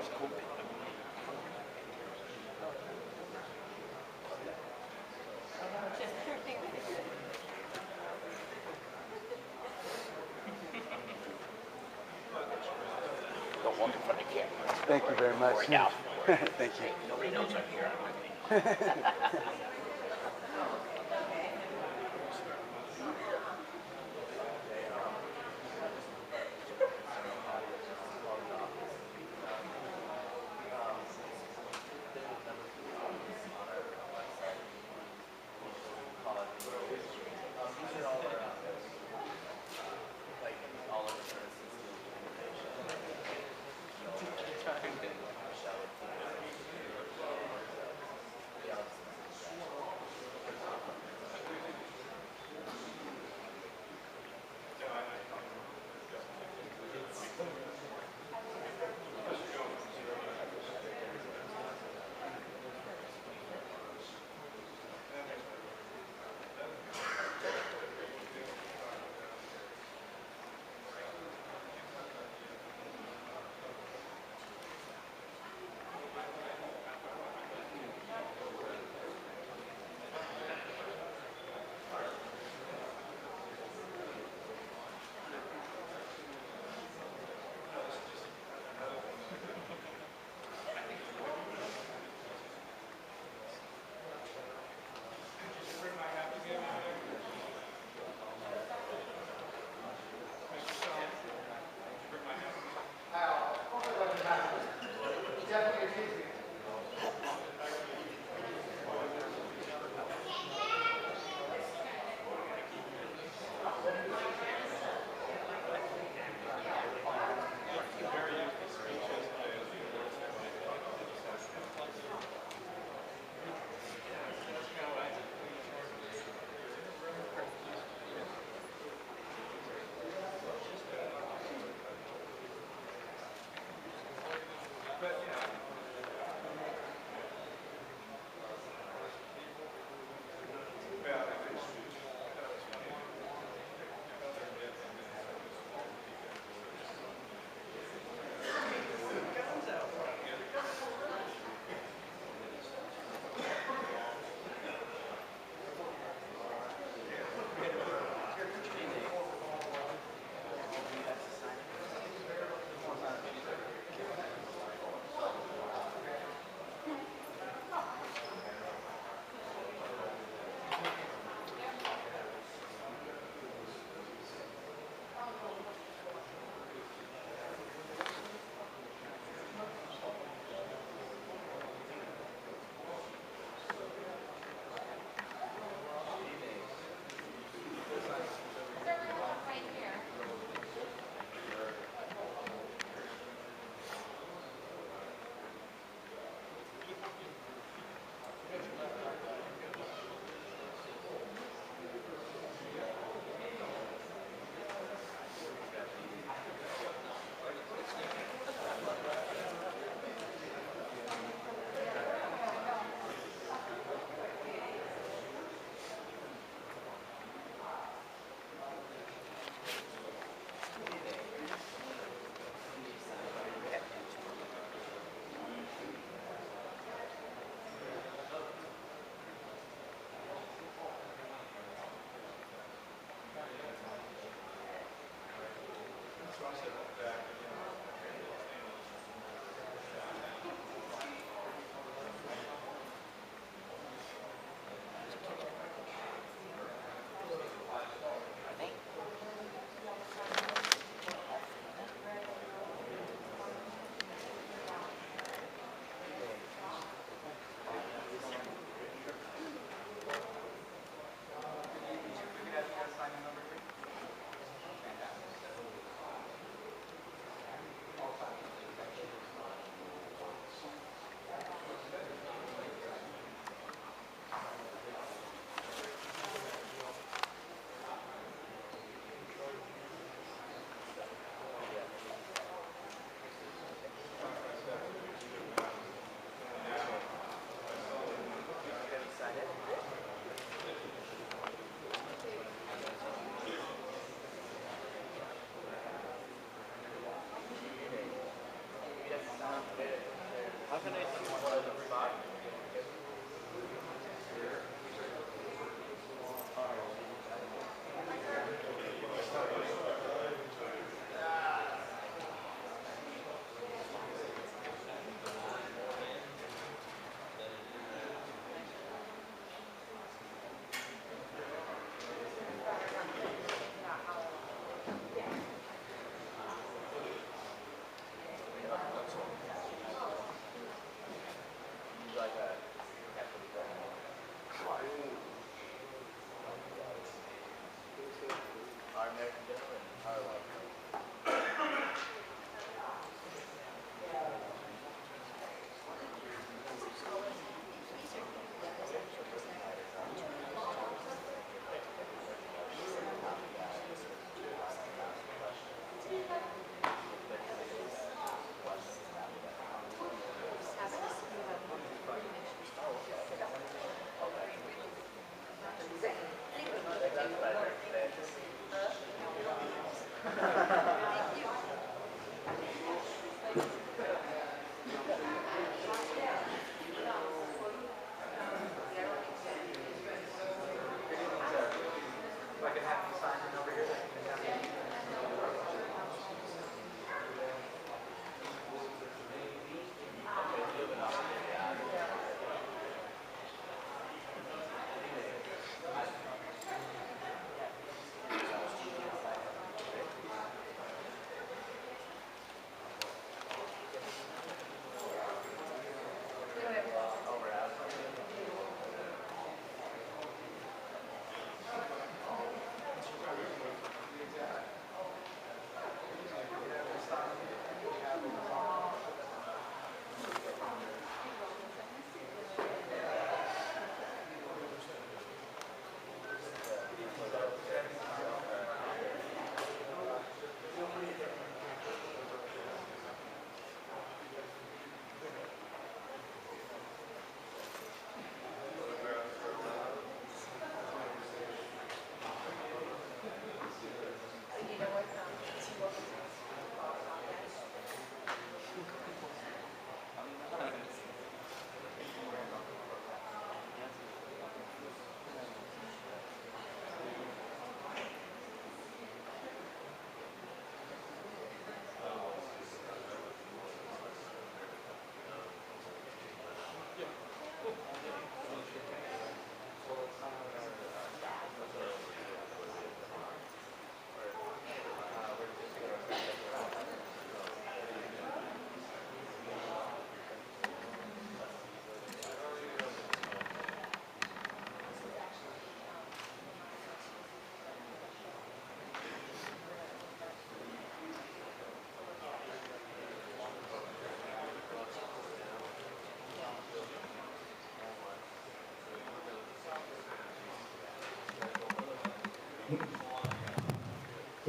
Don't walk in front of the camera. Thank you very much. Work out. Thank you. Nobody knows I'm here.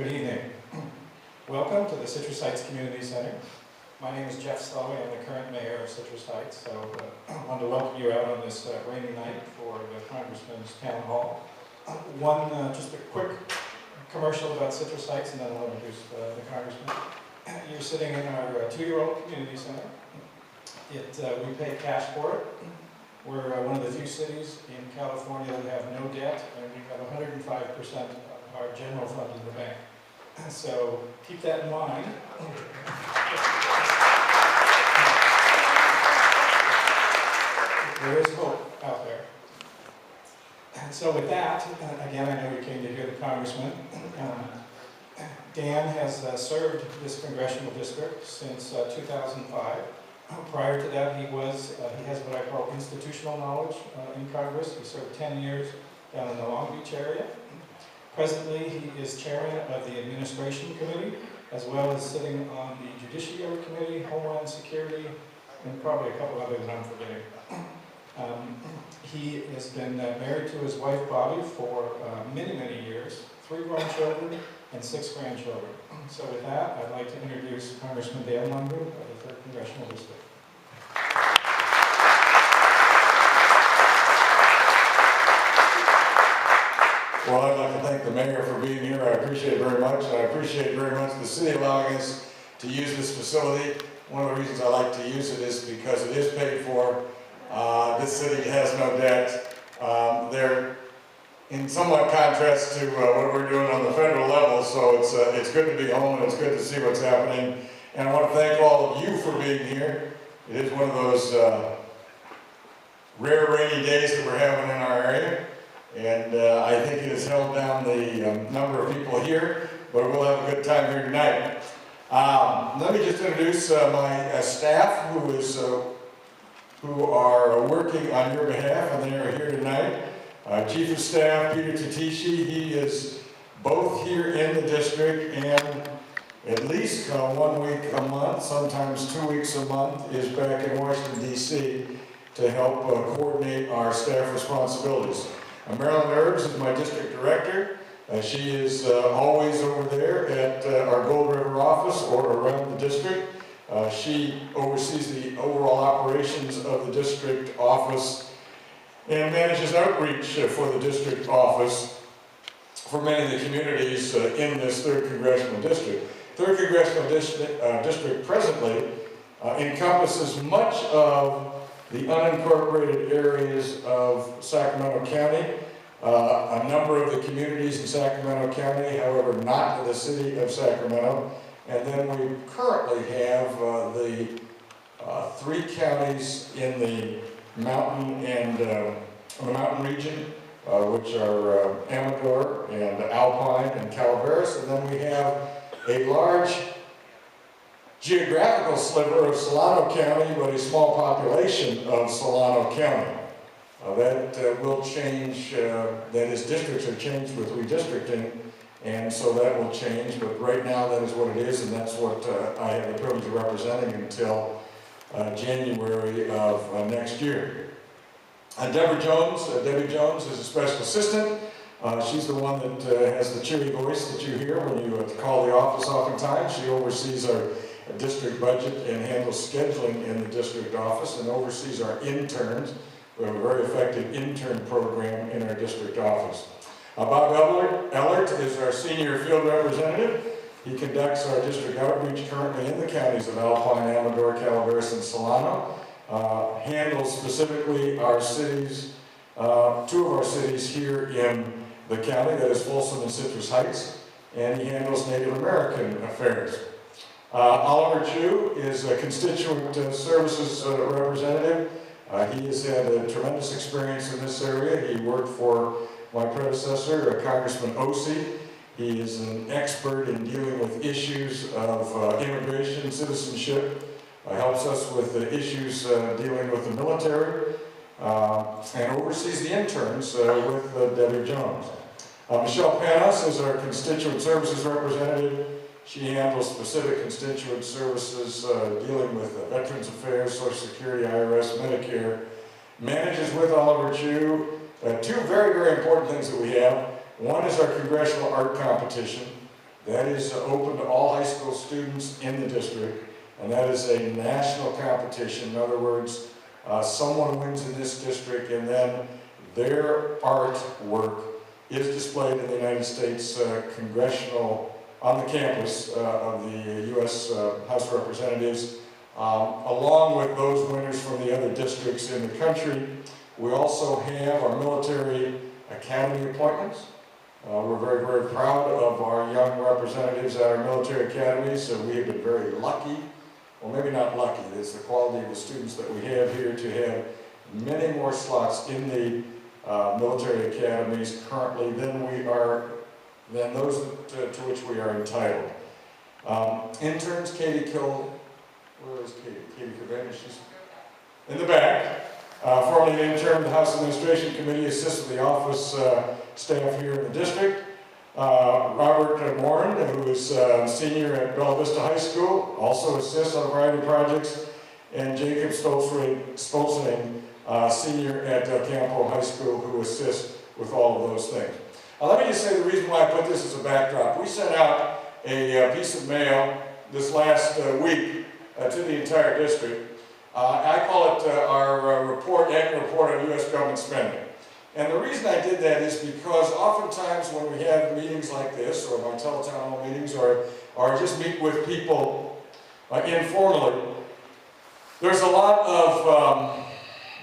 Good evening. Welcome to the Citrus Heights Community Center. My name is Jeff Sully. I'm the current mayor of Citrus Heights, so I wanted to welcome you out on this rainy night for the Congressman's Town Hall. Just a quick commercial about Citrus Heights, and then I'll introduce the Congressman. You're sitting in our 2-year-old community center. We pay cash for it. We're one of the few cities in California that have no debt, and we have 105% of our general fund in the bank. So keep that in mind. There is hope out there. And so with that, again, I know you came to hear the Congressman. Dan has served this congressional district since 2005. Prior to that, he has what I call institutional knowledge in Congress. He served 10 years down in the Long Beach area. Presently, he is chairman of the Administration Committee, as well as sitting on the Judiciary Committee, Homeland Security, and probably a couple others that I'm forgetting. He has been married to his wife, Bobby, for many, many years, 3 grown children and 6 grandchildren. So with that, I'd like to introduce Congressman Dan Lungren of the 3rd Congressional District. Well, I'd like to thank the mayor for being here. I appreciate it very much. I appreciate very much the city allowing us to use this facility. One of the reasons I like to use it is because it is paid for. This city has no debt. They're in somewhat contrast to what we're doing on the federal level, so it's good to be home and it's good to see what's happening. And I want to thank all of you for being here. It is one of those rare rainy days that we're having in our area. And I think it has held down the number of people here, but we'll have a good time here tonight. Let me just introduce my staff who are working on your behalf, and they are here tonight. Chief of Staff Peter Tatishi, he is both here in the district and at least 1 week a month, sometimes 2 weeks a month, is back in Washington, D.C. to help coordinate our staff responsibilities. Marilyn Herbs is my district director. She is always over there at our Gold River office or around the district. She oversees the overall operations of the district office and manages outreach for the district office for many of the communities in this 3rd Congressional District. 3rd Congressional District presently encompasses much of the unincorporated areas of Sacramento County, a number of the communities in Sacramento County, however, not the city of Sacramento. And then we currently have the 3 counties in the mountain and the mountain region, which are Amador and Alpine and Calaveras. And then we have a large geographical sliver of Solano County, but a small population of Solano County. That will change, that is, districts are changed with redistricting, and so that will change, but right now that is what it is, and that's what I have the privilege of representing until January of next year. Debbie Jones is a special assistant. She's the one that has the cheery voice that you hear when you call the office oftentimes. She oversees our district budget and handles scheduling in the district office and oversees our interns. We have a very effective intern program in our district office. Bob Ellert is our senior field representative. He conducts our district outreach currently in the counties of Alpine, Amador, Calaveras, and Solano. Handles specifically our cities, 2 of our cities here in the county, that is Folsom and Citrus Heights, and he handles Native American affairs. Oliver Chu is a constituent services representative. He has had a tremendous experience in this area. He worked for my predecessor, Congressman Ossie. He is an expert in dealing with issues of immigration, citizenship, helps us with the issues dealing with the military, and oversees the interns with Debbie Jones. Michelle Panos is our constituent services representative. She handles specific constituent services dealing with Veterans Affairs, Social Security, IRS, Medicare. Manages with Oliver Chu 2 very, very important things that we have. One is our congressional art competition. That is open to all high school students in the district, and that is a national competition. In other words, someone wins in this district, and then their artwork is displayed in the United States on the campus of the U.S. House of Representatives, along with those winners from the other districts in the country. We also have our military academy appointments. We're very, very proud of our young representatives at our military academies, so we have been very lucky, well maybe not lucky, it's the quality of the students that we have here to have many more slots in the military academies currently than those to which we are entitled. Interns, Katie Kill, where is Katie? Katie Cabana, she's in the back. Formerly an intern, the House Administration Committee assists with the office staff here in the district. Robert Morin, who is senior at Bella Vista High School, also assists on a variety of projects. And Jacob Stolzening, senior at Del Campo High School, who assists with all of those things. Let me just say the reason why I put this as a backdrop. We sent out a piece of mail this last week to the entire district. I call it our annual report on U.S. government spending. And the reason I did that is because oftentimes when we have meetings like this, or my teletown hall meetings, or just meet with people informally, there's a lot of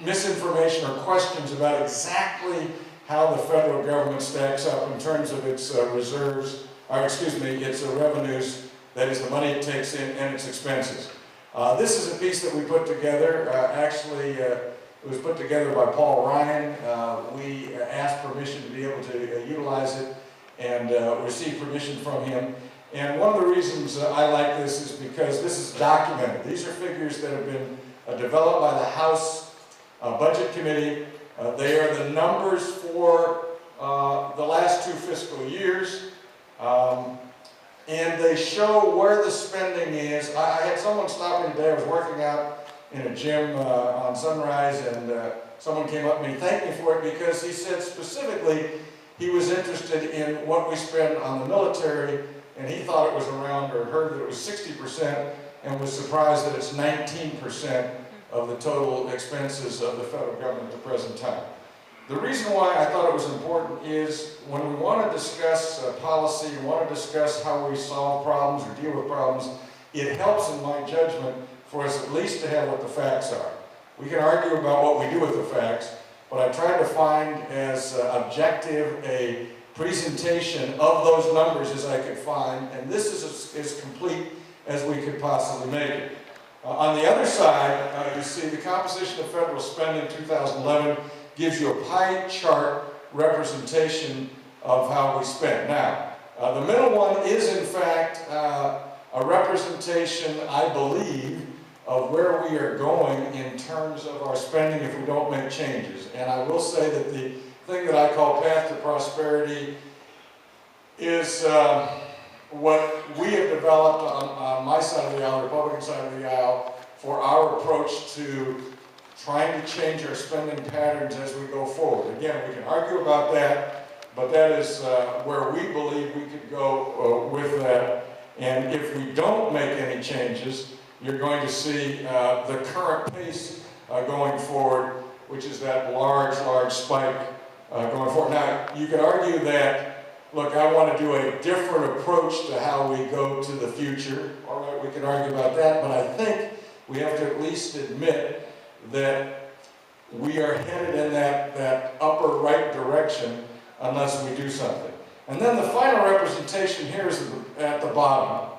misinformation or questions about exactly how the federal government stacks up in terms of its reserves, or its revenues, that is the money it takes in, and its expenses. This is a piece that we put together. It was put together by Paul Ryan. We asked permission to be able to utilize it and receive permission from him. And one of the reasons I like this is because this is documented. These are figures that have been developed by the House Budget Committee. They are the numbers for the last 2 fiscal years. And they show where the spending is. I had someone stop me today. I was working out in a gym on Sunrise, and someone came up to me and thanked me for it because he said specifically he was interested in what we spend on the military, and he thought it was around, or heard that it was 60%, and was surprised that it's 19% of the total expenses of the federal government at the present time. The reason why I thought it was important is when we want to discuss policy, we want to discuss how we solve problems or deal with problems, it helps in my judgment for us at least to have what the facts are. We can argue about what we do with the facts, but I tried to find as objective a presentation of those numbers as I could find, and this is as complete as we could possibly make it. On the other side, you see the composition of federal spending in 2011 gives you a pie chart representation of how we spend. Now, the middle one is in fact a representation, I believe, of where we are going in terms of our spending if we don't make changes. And I will say that the thing that I call path to prosperity is what we have developed on my side of the aisle, the Republican side of the aisle, for our approach to trying to change our spending patterns as we go forward. Again, we can argue about that, but that is where we believe we could go with that. And if we don't make any changes, you're going to see the current pace going forward, which is that large spike going forward. Now, you could argue that, look, I want to do a different approach to how we go to the future. All right, we can argue about that, but I think we have to at least admit that we are headed in that upper right direction unless we do something. And then the final representation here is at the bottom.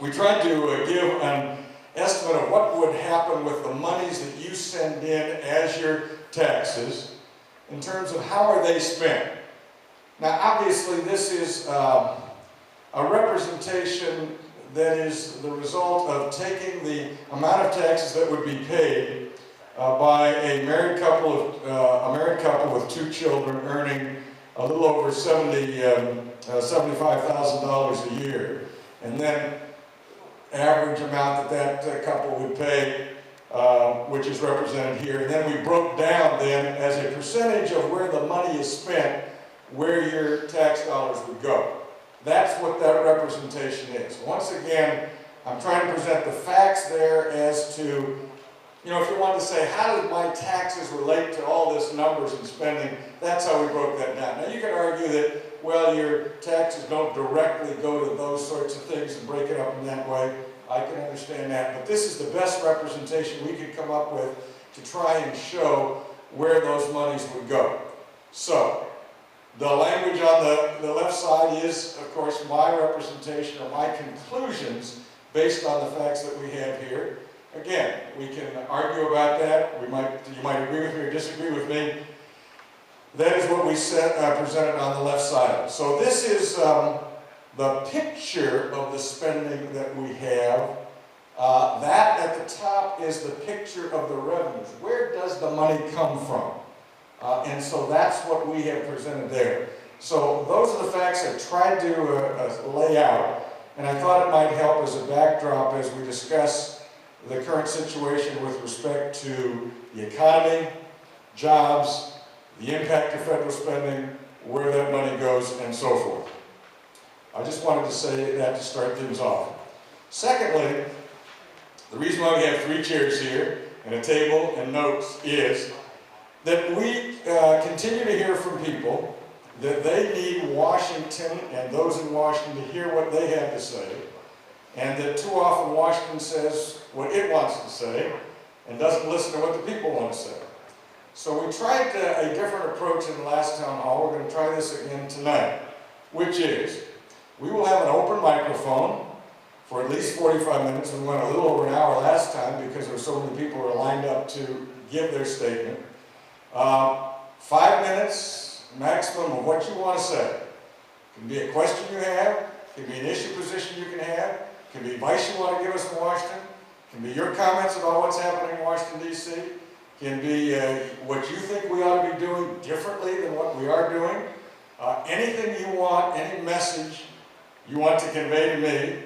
We tried to give an estimate of what would happen with the monies that you send in as your taxes in terms of how are they spent. Now obviously this is a representation that is the result of taking the amount of taxes that would be paid by a married couple with 2 children earning a little over $75,000 a year, and then average amount that couple would pay, which is represented here. And then we broke down then as a percentage of where the money is spent, where your tax dollars would go. That's what that representation is. Once again, I'm trying to present the facts there as to, if you wanted to say, how did my taxes relate to all this numbers and spending, that's how we broke that down. Now you can argue that, well, your taxes don't directly go to those sorts of things and break it up in that way. I can understand that, but this is the best representation we could come up with to try and show where those monies would go. So, the language on the left side is, of course, my representation or my conclusions based on the facts that we have here. Again, we can argue about that. You might agree with me or disagree with me. That is what we presented on the left side. So this is the picture of the spending that we have. That at the top is the picture of the revenues. Where does the money come from? And so that's what we have presented there. So those are the facts I tried to lay out, and I thought it might help as a backdrop as we discuss the current situation with respect to the economy, jobs, the impact of federal spending, where that money goes, and so forth. I just wanted to say that to start things off. Secondly, the reason why we have 3 chairs here and a table and notes is that we continue to hear from people that they need Washington and those in Washington to hear what they have to say, and that too often Washington says what it wants to say and doesn't listen to what the people want to say. So we tried a different approach in the last town hall. We're going to try this again tonight, which is we will have an open microphone for at least 45 minutes. We went a little over an hour last time because there were so many people who were lined up to give their statement. 5 minutes maximum of what you want to say. It can be a question you have, it can be an issue position you can have, it can be advice you want to give us in Washington, it can be your comments about what's happening in Washington, D.C., it can be what you think we ought to be doing differently than what we are doing. Anything you want, any message you want to convey to me,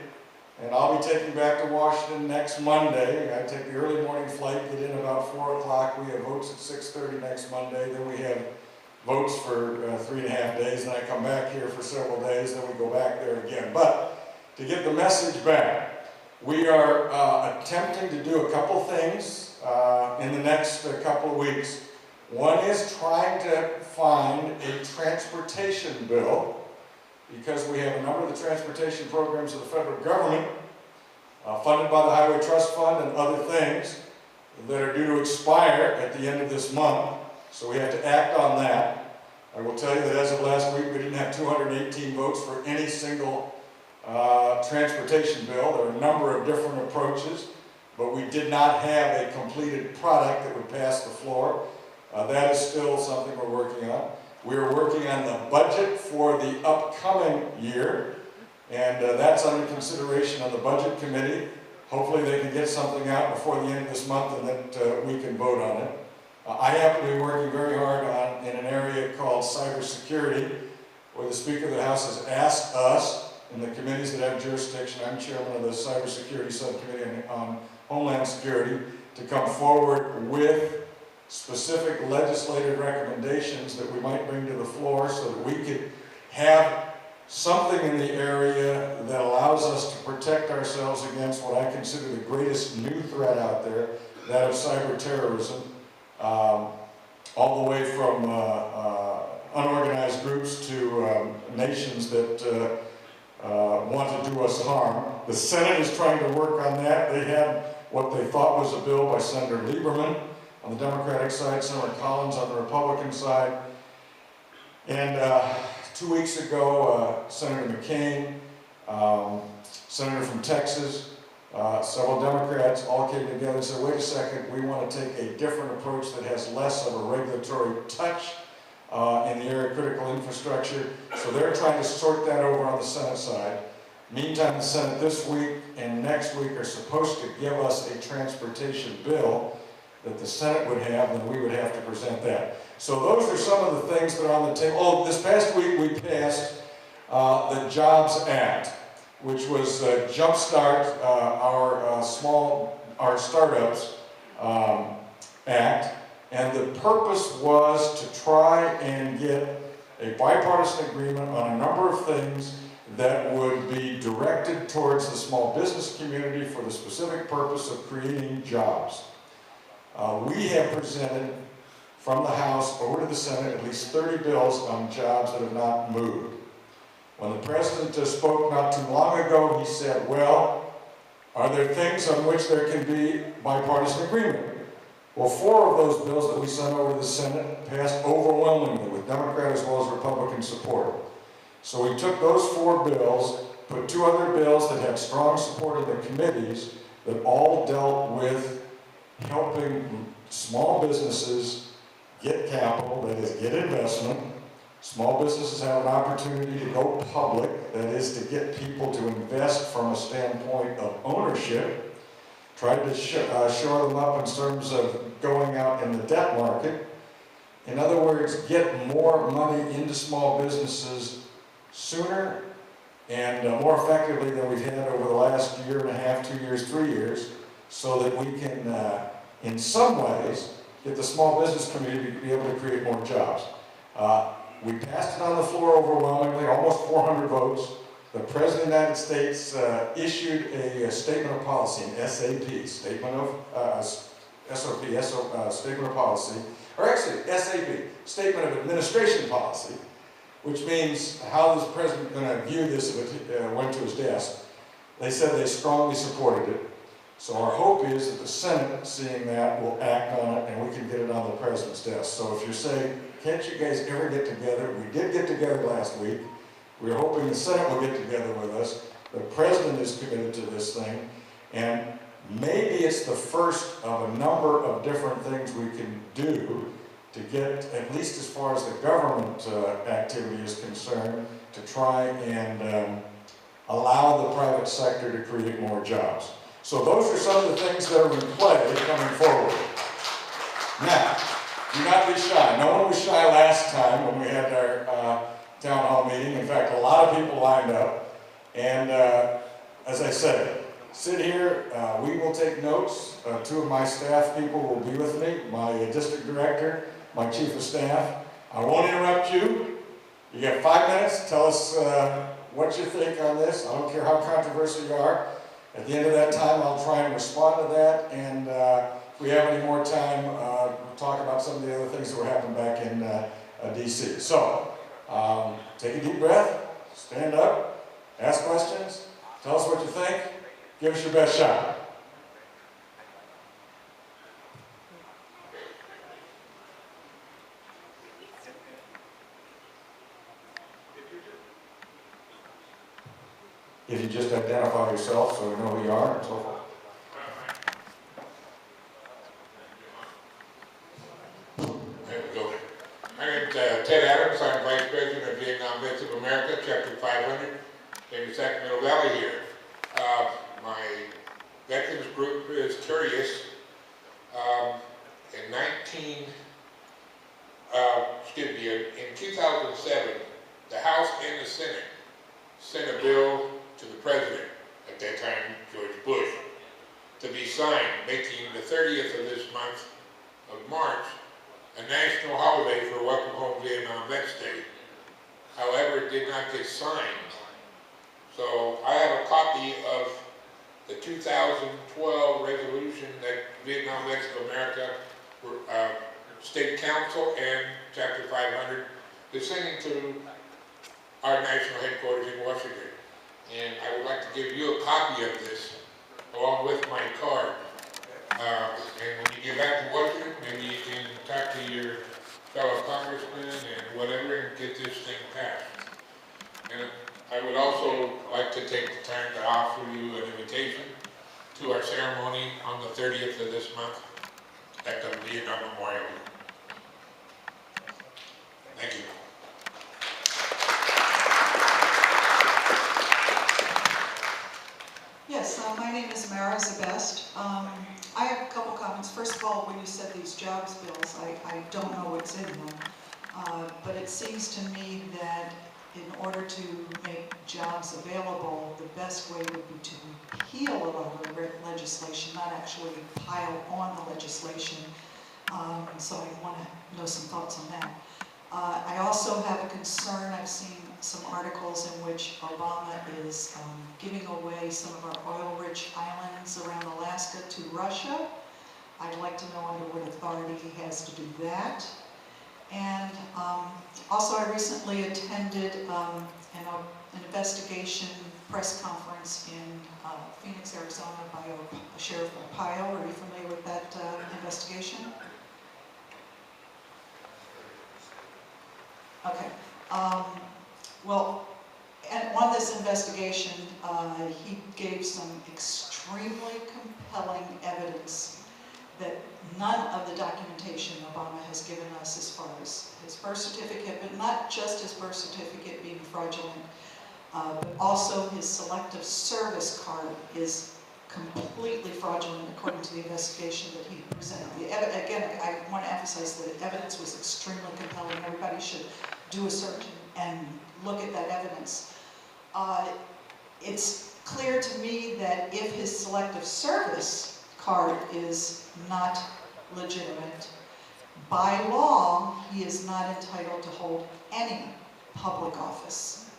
and I'll be taking back to Washington next Monday. I take the early morning flight, get in about 4 o'clock. We have votes at 6:30 next Monday. Then we have votes for 3.5 days. Then I come back here for several days. Then we go back there again. But to get the message back, we are attempting to do a couple things in the next couple of weeks. One is trying to find a transportation bill, because we have a number of the transportation programs of the federal government funded by the Highway Trust Fund and other things that are due to expire at the end of this month. So we have to act on that. I will tell you that as of last week, we didn't have 218 votes for any single transportation bill. There are a number of different approaches, but we did not have a completed product that would pass the floor. That is still something we're working on. We are working on the budget for the upcoming year, and that's under consideration on the Budget Committee. Hopefully they can get something out before the end of this month and that we can vote on it. I happen to be working very hard in an area called cybersecurity, where the Speaker of the House has asked us, in the committees that have jurisdiction, I'm chairman of the Cybersecurity Subcommittee on Homeland Security, to come forward with specific legislative recommendations that we might bring to the floor so that we could have something in the area that allows us to protect ourselves against what I consider the greatest new threat out there, that of cyber terrorism, all the way from unorganized groups to nations that want to do us harm. The Senate is trying to work on that. They had what they thought was a bill by Senator Lieberman on the Democratic side, Senator Collins on the Republican side. And 2 weeks ago, Senator McCain, Senator from Texas, several Democrats all came together and said, wait a second, we want to take a different approach that has less of a regulatory touch in the area of critical infrastructure. So they're trying to sort that over on the Senate side. Meantime, the Senate this week and next week are supposed to give us a transportation bill that the Senate would have, and we would have to present that. So those are some of the things that are on the table. Oh, this past week we passed the Jobs Act, which was Jumpstart our startups act, and the purpose was to try and get a bipartisan agreement on a number of things that would be directed towards the small business community for the specific purpose of creating jobs. We have presented from the House over to the Senate at least 30 bills on jobs that have not moved. When the President spoke not too long ago, he said, well, are there things on which there can be bipartisan agreement? Well, 4 of those bills that we sent over to the Senate passed overwhelmingly with Democrat as well as Republican support. So we took those 4 bills, put 2 other bills that had strong support in the committees that all dealt with helping small businesses get capital, that is, get investment. Small businesses have an opportunity to go public, that is, to get people to invest from a standpoint of ownership. Tried to shore them up in terms of going out in the debt market. In other words, get more money into small businesses sooner and more effectively than we've had over the last year and a half, 2 years, 3 years, so that we can, in some ways, get the small business community to be able to create more jobs. We passed it on the floor overwhelmingly, almost 400 votes. The President of the United States issued a statement of policy, an SAP, statement of statement of policy, or actually SAP, statement of administration policy, which means how is the President going to view this if it went to his desk. They said they strongly supported it. So our hope is that the Senate, seeing that, will act on it and we can get it on the President's desk. So if you're saying, can't you guys ever get together? We did get together last week. We're hoping the Senate will get together with us. The President is committed to this thing. And maybe it's the first of a number of different things we can do to get, at least as far as the government activity is concerned, to try and allow the private sector to create more jobs. So those are some of the things that are in play coming forward. Now, do not be shy. No one was shy last time when we had our town hall meeting. In fact, a lot of people lined up. And as I said, sit here. We will take notes. 2 of my staff people will be with me, my district director, my chief of staff. I won't interrupt you. You got 5 minutes. Tell us what you think on this. I don't care how controversial you are. At the end of that time, I'll try and respond to that, and if we have any more time, we'll talk about some of the other things that were happening back in D.C. So, take a deep breath, stand up, ask questions, tell us what you think, give us your best shot. If you just identify yourself so we know who you are and so forth. There we go. My name is Ted Adams. I'm Vice President of Vietnam Vets of America, Chapter 500 in the Sacramento Valley here. My veterans group is curious. In 2007, the House and the Senate sent a bill to the President, at that time George Bush, to be signed, making the 30th of this month of March a national holiday for Welcome Home Vietnam Vets Day. However, it did not get signed. So I have a copy of the 2012 resolution that Vietnam Vets of America, State Council and Chapter 500 is sending to our national headquarters in Washington. And I would like to give you a copy of this along with my card. And when you get back to Washington, maybe you can talk to your fellow congressmen and whatever and get this thing passed. And I would also like to take the time to offer you an invitation to our ceremony on the 30th of this month at the Vietnam Memorial. Thank you. Yes, my name is Mara Zabest. I have a couple comments. First of all, when you said these jobs bills, I don't know what's in them, but it seems to me that in order to make jobs available, the best way would be to repeal a lot of the legislation, not actually pile on the legislation. So I want to know some thoughts on that. I also have a concern. I've seen some articles in which Obama is giving away some of our oil-rich islands around Alaska to Russia. I'd like to know under what authority he has to do that. And also I recently attended an investigation press conference in Phoenix, Arizona by Sheriff Arpaio. Are you familiar with that investigation? Okay. Well, and on this investigation, he gave some extremely compelling evidence that none of the documentation Obama has given us as far as his birth certificate, but not just his birth certificate being fraudulent, but also his selective service card is completely fraudulent according to the investigation that he presented. Again, I want to emphasize that the evidence was extremely compelling. Everybody should do a search and look at that evidence. It's clear to me that if his selective service card is not legitimate, by law, he is not entitled to hold any public office.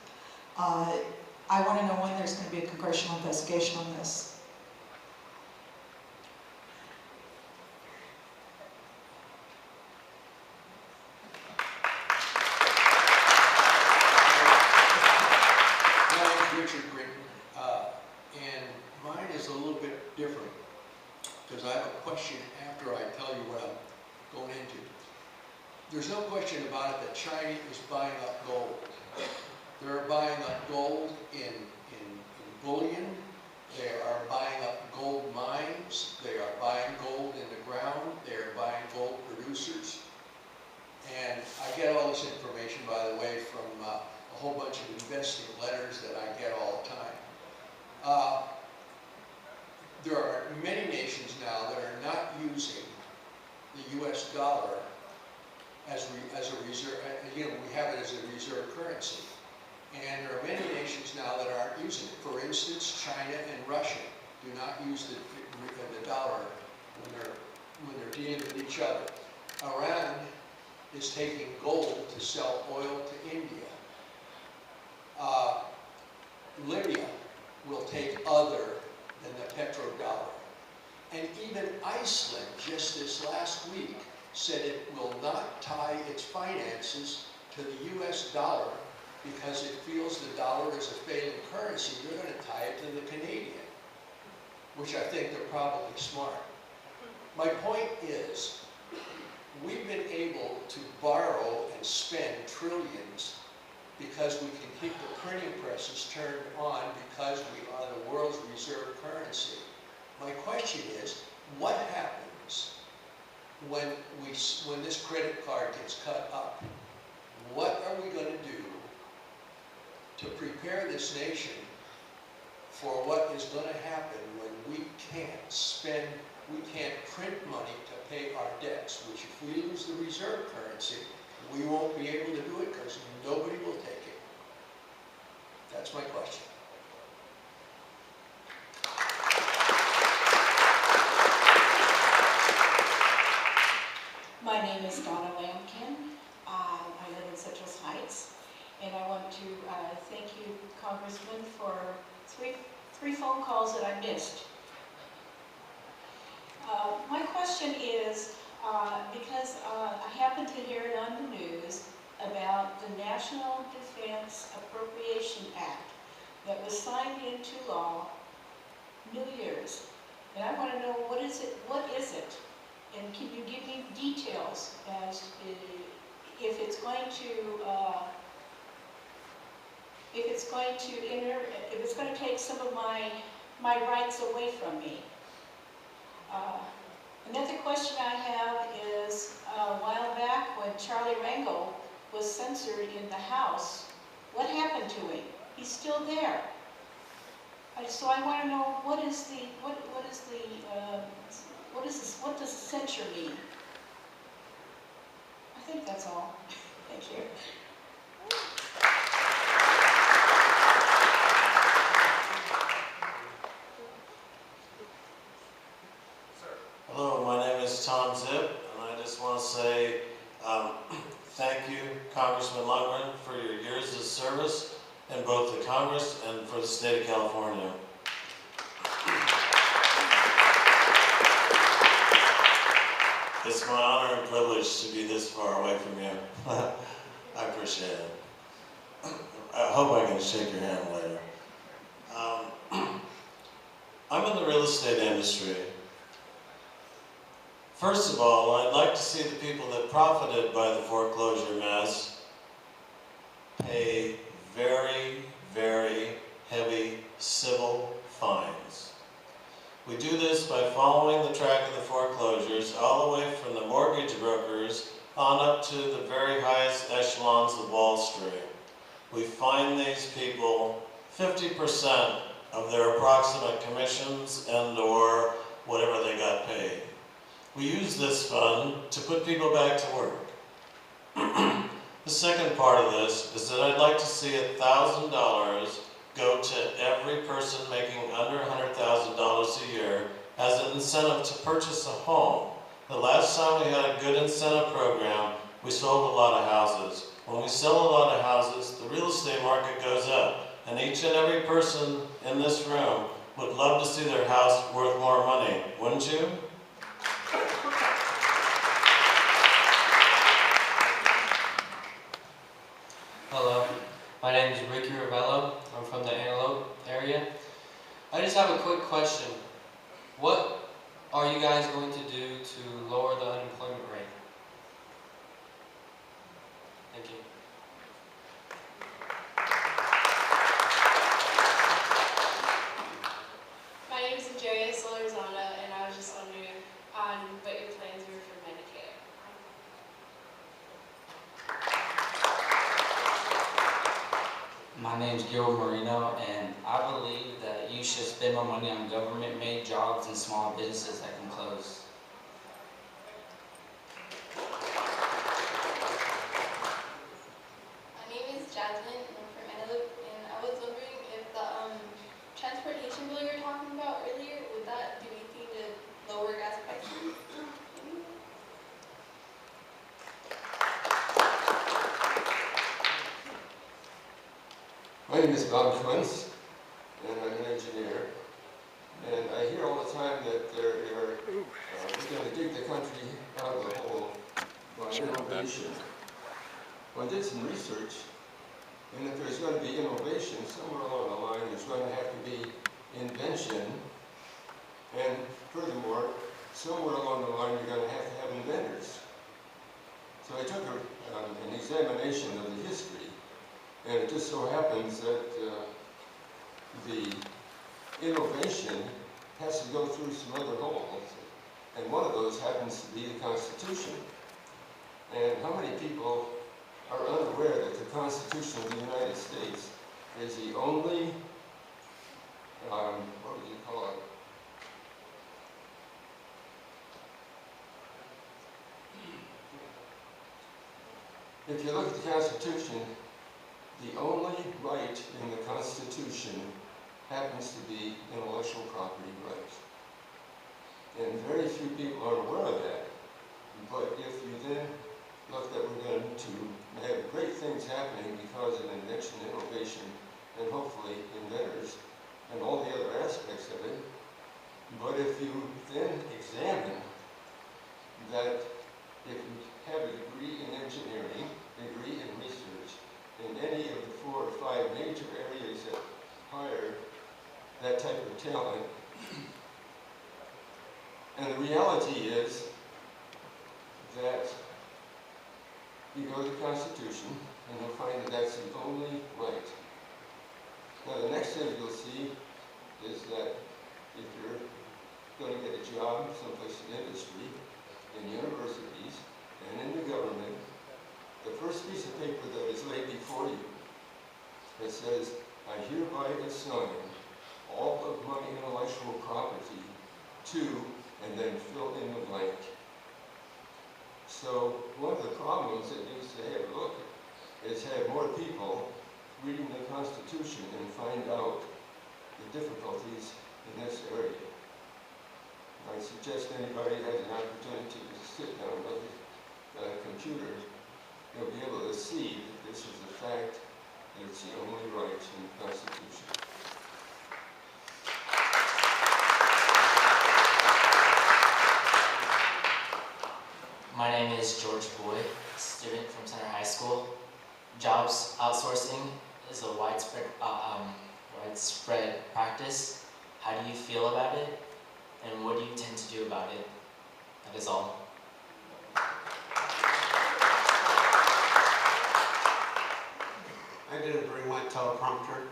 I want to know when there's going to be a congressional investigation on this. Different, because I have a question after I tell you what I'm going into. There's no question about it that China is buying up gold. They're buying up gold in bullion. They are buying up gold mines. They are buying gold in the ground. They are buying gold producers. And I get all this information, by the way, from a whole bunch of investing letters that I get all the time. There are many nations now that are not using the U.S. dollar as a reserve. Again, we have it as a reserve currency. And there are many nations now that aren't using it. For instance, China and Russia do not use the dollar when they're dealing with each other. Iran is taking gold to sell oil to India. Libya will take other than the petrodollar. And even Iceland, just this last week, said it will not tie its finances to the US dollar because it feels the dollar is a failing currency. They're going to tie it to the Canadian, which I think they're probably smart. My point is, we've been able to borrow and spend trillions because we can keep the printing presses turned on because we are the world's reserve currency. My question is, what happens when this credit card gets cut up? What are we going to do to prepare this nation for what is going to happen when we can't print money to pay our debts, which if we lose the reserve currency, we won't be able to do it because nobody will take it. That's my question. My name is Donna Lampkin. I live in Citrus Heights, and I want to thank you, Congressman, for three phone calls that I missed. My question is, because I happened to hear it on the news about the National Defense Appropriation Act that was signed into law New Year's. And I want to know, what is it? And can you give me details as if it's going to take some of my rights away from me? Another question I have is, a while back when Charlie Rangel was censored in the House, what happened to him? He's still there. So I want to know, what does censure mean? I think that's all. Thank you. Hello, my name is Tom Zip, and I just want to say thank you, Congressman Lungren, for your years of service in both the Congress and for the state of California. It's my honor and privilege to be this far away from you. I appreciate it. I hope I can shake your hand later. I'm in the real estate industry. First of all, I'd like to see the people that profited by the foreclosure mess pay very, very heavy civil fines. We do this by following the track of the foreclosures all the way from the mortgage brokers on up to the very highest echelons of Wall Street. We fine these people 50% of their approximate commissions and or whatever they got paid. We use this fund to put people back to work. The second part of this is that I'd like to see $1,000 go to every person making under $100,000 a year as an incentive to purchase a home. The last time we had a good incentive program, we sold a lot of houses. When we sell a lot of houses, the real estate market goes up, and each and every person in this room would love to see their house worth more money, wouldn't you? Hello, my name is Ricky Ravello. I'm from the Antelope area. I just have a quick question. What are you guys going to do to lower the unemployment rate? Thank you. My name is Andrea Solorzana, and I was just wondering on what your plans were for Medicare. My name's Gil Marino, and I believe that you should spend more money on government-made jobs and small businesses that can close. My name is Jasmine, and I'm from Antelope, and I was wondering if the transportation bill you were talking about earlier, would that do anything to lower gas prices? My name is Bob Quince, and I'm an engineer. And I hear all the time that they're going to dig the country out of the hole by innovation. Well, I did some research, and if there's going to be innovation, somewhere along the line there's going to have to be invention. And furthermore, somewhere along the line you're going to have inventors. So I took an examination of the history. And it just so happens that the innovation has to go through some other holes. And one of those happens to be the Constitution. And how many people are unaware that the Constitution of the United States is the only, what would you call it? If you look at the Constitution, the only right in the Constitution happens to be intellectual property rights. And very few people are aware of that. But if you then look that we're going to have great things happening because of invention, innovation, and hopefully inventors, and all the other aspects of it, but if you then examine that if you have a degree in engineering, degree in research, in any of the 4 or 5 major areas that hire that type of talent. And the reality is that you go to the Constitution and you'll find that that's the only right. Now the next thing you'll see is that if you're going to get a job someplace in industry, in universities, and in the government, the first piece of paper that is laid before you, it says, I hereby assign all of my intellectual property to, and then fill in the blank. So one of the problems that needs to have a look is have more people reading the Constitution and find out the difficulties in this area. I suggest anybody has an opportunity to sit down with a computer you'll be able to see that this is a fact, and it's the only right in the Constitution. My name is George Boyd, a student from Center High School. Jobs outsourcing is a widespread practice. How do you feel about it, and what do you intend to do about it? That is all. I didn't bring my teleprompter,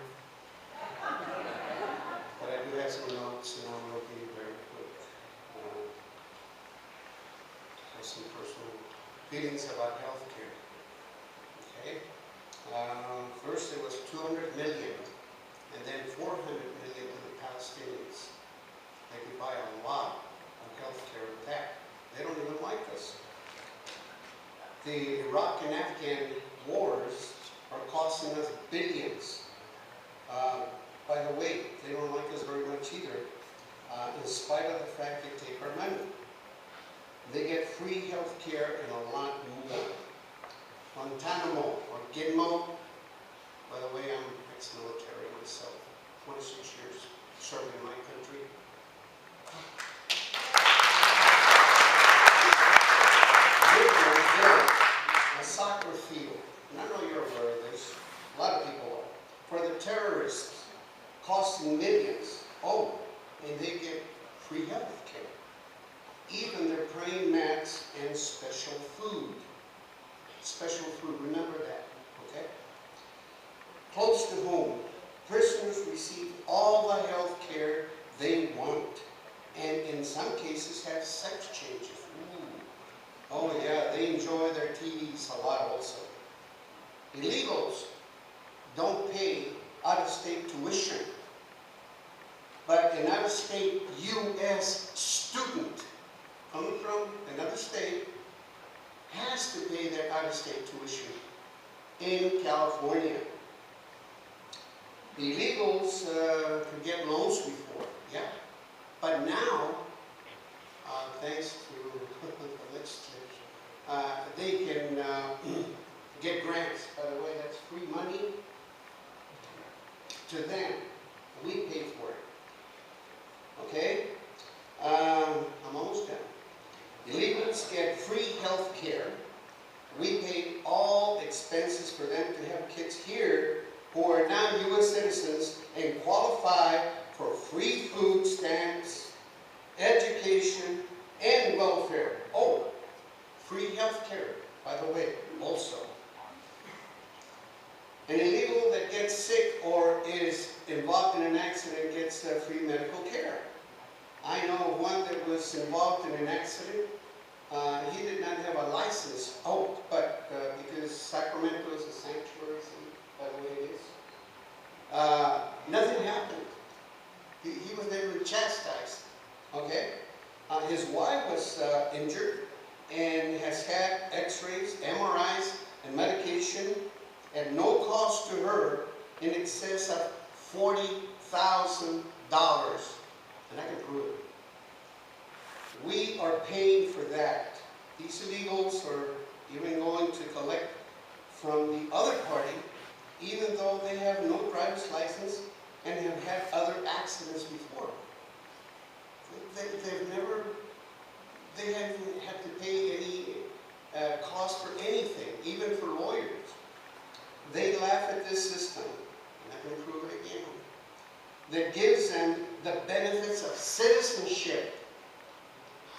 but I do have some notes, and I will be very quick. I have some personal feelings about healthcare. Okay. First, it was 200 million, and then 400 million to the Palestinians. They could buy a lot of healthcare with that. They don't even like us. The Iraq and Afghan wars are costing us billions. By the way, they don't like us very much either, in spite of the fact they take our money. They get free health care and a lot more. Guantanamo or Gitmo, by the way, I'm ex-military myself, 26 years serving my country. Gitmo built a soccer field, and I know you're aware of this, a lot of people are, for the terrorists, costing millions. Oh, and they get free health care. Even their praying mats and special food. Special food, remember that, okay? Close to home, prisoners receive all the health care they want, and in some cases have sex changes. Ooh. Oh yeah, they enjoy their TVs a lot also. Illegals don't pay out-of-state tuition, but an out-of-state U.S. student coming from another state has to pay their out-of-state tuition in California. The illegals could get loans before, yeah, but now, thanks to the legislature, they can get grants. By the way, that's free money to them. We pay for it. Okay? I'm almost done. Illegals get free health care. We pay all expenses for them to have kids here who are now U.S. citizens and qualify for free food stamps, education, and welfare. Oh, free health care, by the way, also. An illegal that gets sick or is involved in an accident gets free medical care. I know of one that was involved in an accident. He did not have a license. Oh, but because Sacramento is a sanctuary city, by the way it is, nothing happened. He was never chastised. Okay? His wife was injured and has had x-rays, MRIs, and medication at no cost to her in excess of $40,000. And I can prove it. We are paying for that. These illegals are even going to collect from the other party, even though they have no driver's license and have had other accidents before. They haven't had to pay any cost for anything, even for lawyers. They laugh at this system, and I can prove it again, that gives them the benefits of citizenship,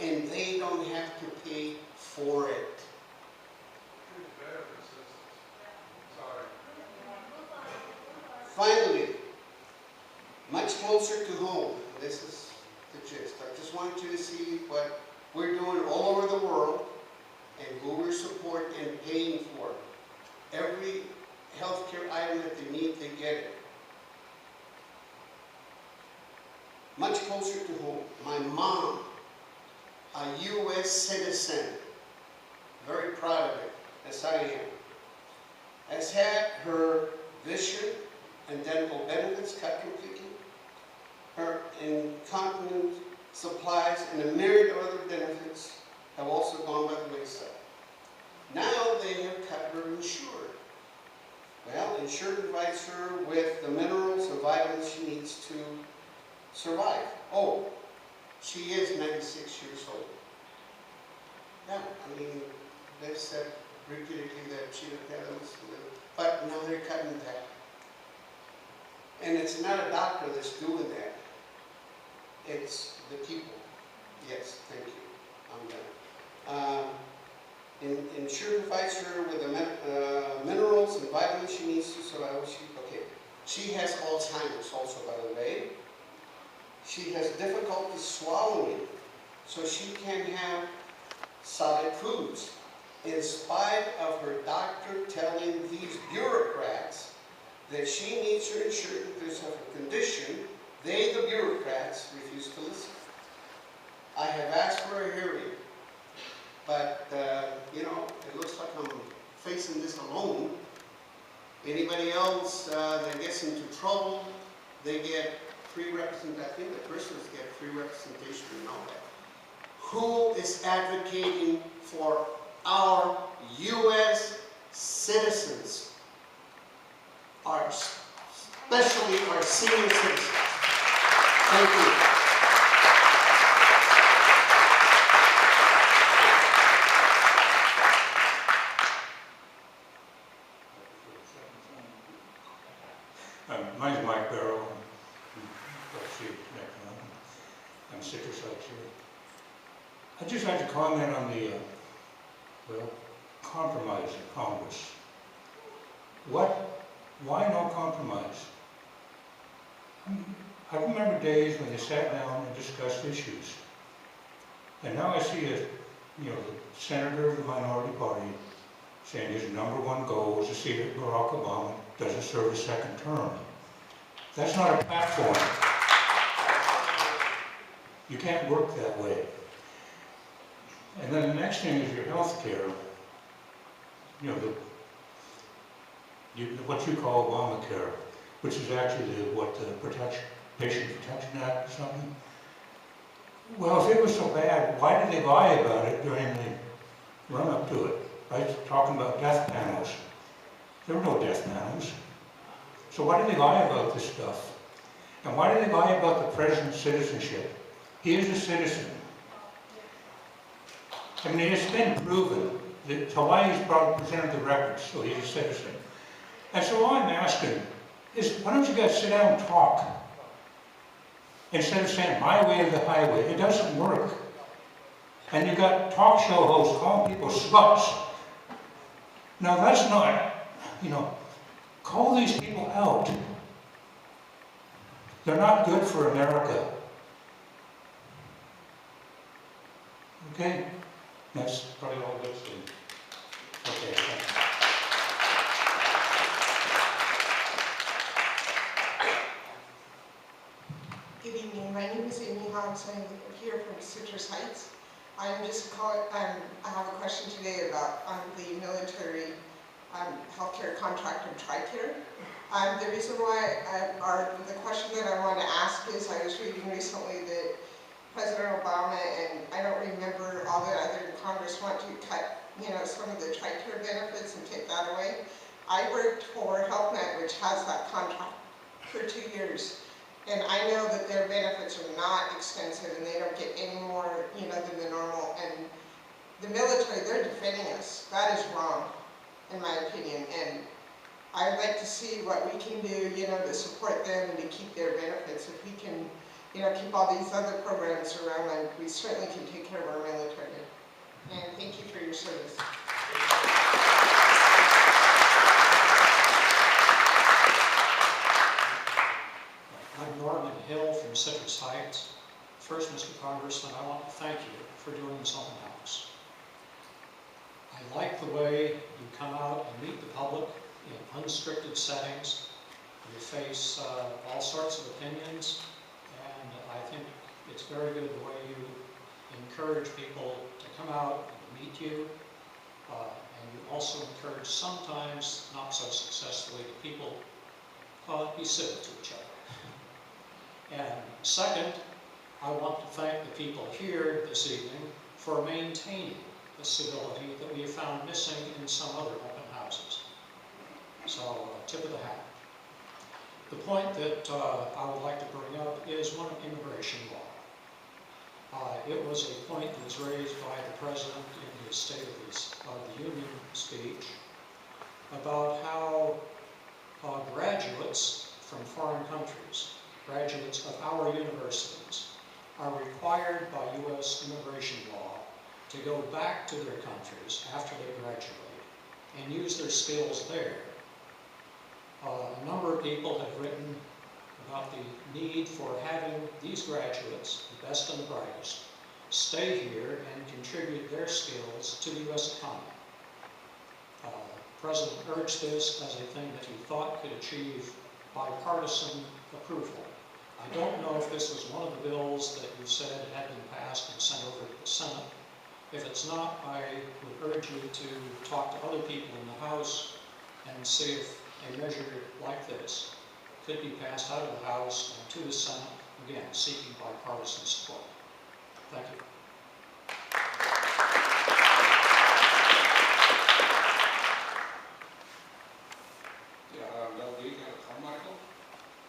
and they don't have to pay for it. Finally, much closer to home, this is the gist. I just wanted you to see what we're doing all over the world and who we're supporting and paying for. Every healthcare item that they need, they get it. Much closer to home. My mom, a U.S. citizen, very proud of it, as I am, has had her vision and dental benefits cut completely. Her incontinence supplies and a myriad of other benefits have also gone by the wayside. Now they have cut her insured. Well, insured provides her with the minerals and vitamins she needs to survive. Oh, she is 96 years old. Yeah, I mean, they've said repeatedly that she didn't have this, but now they're cutting that. And it's not a doctor that's doing that. It's the people. Yes, thank you. I'm done. Ensure provides her with the minerals and vitamins she needs to survive. She has Alzheimer's also, by the way. She has difficulty swallowing, so she can have solid foods. In spite of her doctor telling these bureaucrats that she needs her insurance because of her condition, they, the bureaucrats, refuse to listen. I have asked for a hearing, but, you know, it looks like I'm facing this alone. Anybody else that gets into trouble, they get free representation. I think the prisoners get free representation and all that. Who is advocating for our U.S. citizens, especially our senior citizens? Thank you. My name is Mike Barrow. I'm Citrus Heights here. I'd just like to comment on the, compromise in Congress. Why no compromise? I remember days when they sat down and discussed issues. And now I see the senator of the minority party saying his #1 goal is to see that Barack Obama doesn't serve a second term. That's not a platform. You can't work that way. And then the next thing is your health care. What you call Obamacare, which is actually the Patient Protection Act or something. Well, if it was so bad, why did they lie about it during the run-up to it? Right? Talking about death panels. There were no death panels. So why did they lie about this stuff? And why did they lie about the president's citizenship? He is a citizen. I mean, it's been proven that Hawaii's probably presented the records, so he's a citizen. And so all I'm asking is, why don't you guys sit down and talk? Instead of saying, my way or the highway. It doesn't work. And you've got talk show hosts calling people sluts. Now that's not, call these people out. They're not good for America. Okay? That's probably all good for you. Okay, thank you. Good evening. My name is Amy Hobbs. I'm here from Citrus Heights. I have a question today about the military healthcare contract and TRICARE. The reason why, the question that I want to ask is, I was reading recently that President Obama, and I don't remember all the other in Congress, want to cut, some of the TRICARE benefits and take that away. I worked for HealthNet, which has that contract for 2 years. And I know that their benefits are not extensive and they don't get any more, than the normal. And the military, they're defending us. That is wrong, in my opinion. And I'd like to see what we can do, to support them and to keep their benefits. If we can, keep all these other programs around, and we certainly can take care of our military. And thank you for your service. I'm Norman Hill from Citrus Heights. First, Mr. Congressman, I want to thank you for doing this open house. I like the way you come out and meet the public in unrestricted settings. You face all sorts of opinions, and I think it's very good the way you encourage people to come out and meet you, and you also encourage, sometimes not so successfully, to people be civil to each other. And second, I want to thank the people here this evening for maintaining civility that we have found missing in some other open houses. So, tip of the hat. The point that I would like to bring up is one of immigration law. It was a point that was raised by the President in his State of the Union speech about how graduates from foreign countries, graduates of our universities, are required by U.S. immigration law to go back to their countries after they graduate and use their skills there. A number of people have written about the need for having these graduates, the best and the brightest, stay here and contribute their skills to the U.S. economy. The President urged this as a thing that he thought could achieve bipartisan approval. I don't know if this was one of the bills that you said had been passed and sent over to the Senate. If it's not, I would urge you to talk to other people in the House and see if a measure like this could be passed out of the House and to the Senate, again, seeking bipartisan support. Thank you.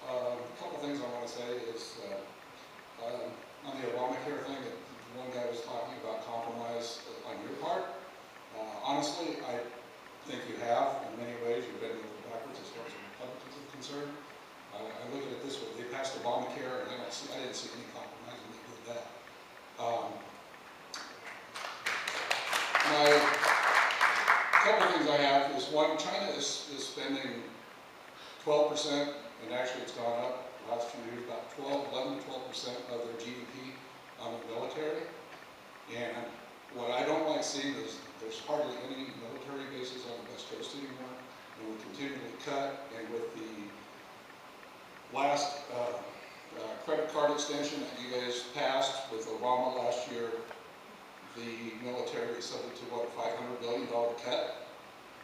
A couple things I want to say is on the Obamacare thing that one guy was talking about compromise on your part. Honestly, I think you have in many ways. You've been moving backwards as far as the Republicans are concerned. I look at it this way: they passed Obamacare, and I didn't see any compromise when they did that. My couple things I have is one: China is spending 12%, and actually it's gone up the last few years, about 11 to 12% of their GDP on the military. And what I don't like seeing is there's hardly any military bases on the West Coast anymore, and we continually cut. And with the last credit card extension that you guys passed with Obama last year, the military is subject to what, a $500 billion cut?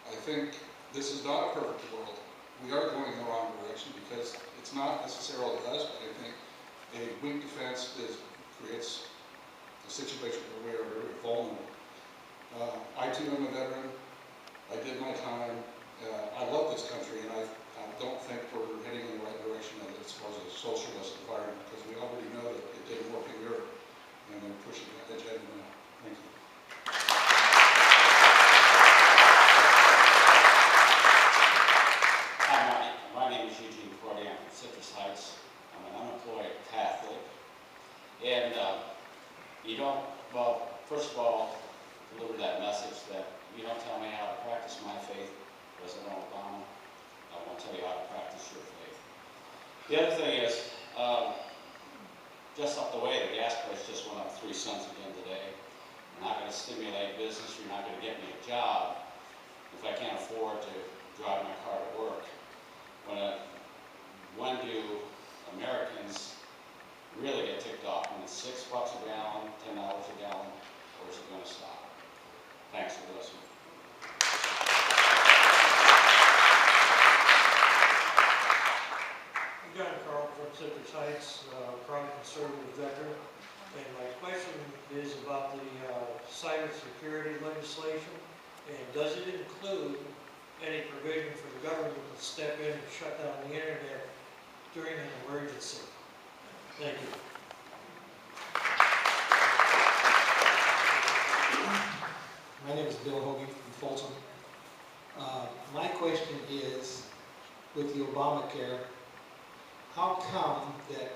I think this is not a perfect world. We are going in the wrong direction because it's not necessarily us, but I think a weak defense creates a situation where we are very vulnerable. I too am a veteran. I did my time. I love this country, and I don't think we're heading in the right direction as far as a socialist environment, because we already know that it didn't work in Europe, and they're pushing that agenda now. Thank you. Hi, my name is Eugene Cordy. I'm from Citrus Heights. I'm an unemployed Catholic. And you don't, well, first of all, deliver that message that you don't tell me how to practice my faith, President Obama. I won't tell you how to practice your faith. The other thing is, just up the way, the gas price just went up 3 cents again today. You're not going to stimulate business. You're not going to get me a job if I can't afford to drive my car to work. When do Americans really get ticked off? When it's $6 a gallon, $10 a gallon, or is it going to stop? Thanks for listening. John Carl from Citrus Heights, proud conservative veteran. And my question is about the cybersecurity legislation. And does it include any provision for the government to step in and shut down the internet during an emergency? Thank you. My name is Bill Hoagie from Folsom. My question is, with the Obamacare, how come that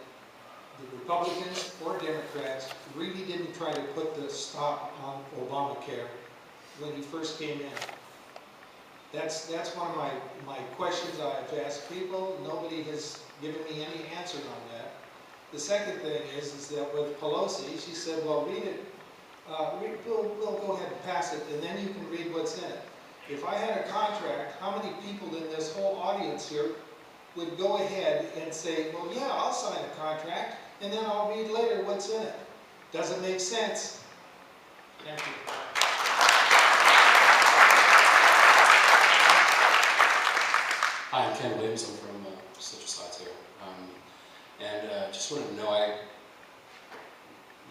the Republicans or Democrats really didn't try to put the stop on Obamacare when he first came in? That's one of my questions I've asked people. Nobody has given me any answer on that. The second thing is that with Pelosi, she said, well, read it. We'll go ahead and pass it, and then you can read what's in it. If I had a contract, how many people in this whole audience here would go ahead and say, well, yeah, I'll sign a contract, and then I'll read later what's in it? Doesn't make sense. Thank you. Hi, I'm Ken Williams. I'm from Citrus Heights here. And just wanted to know, I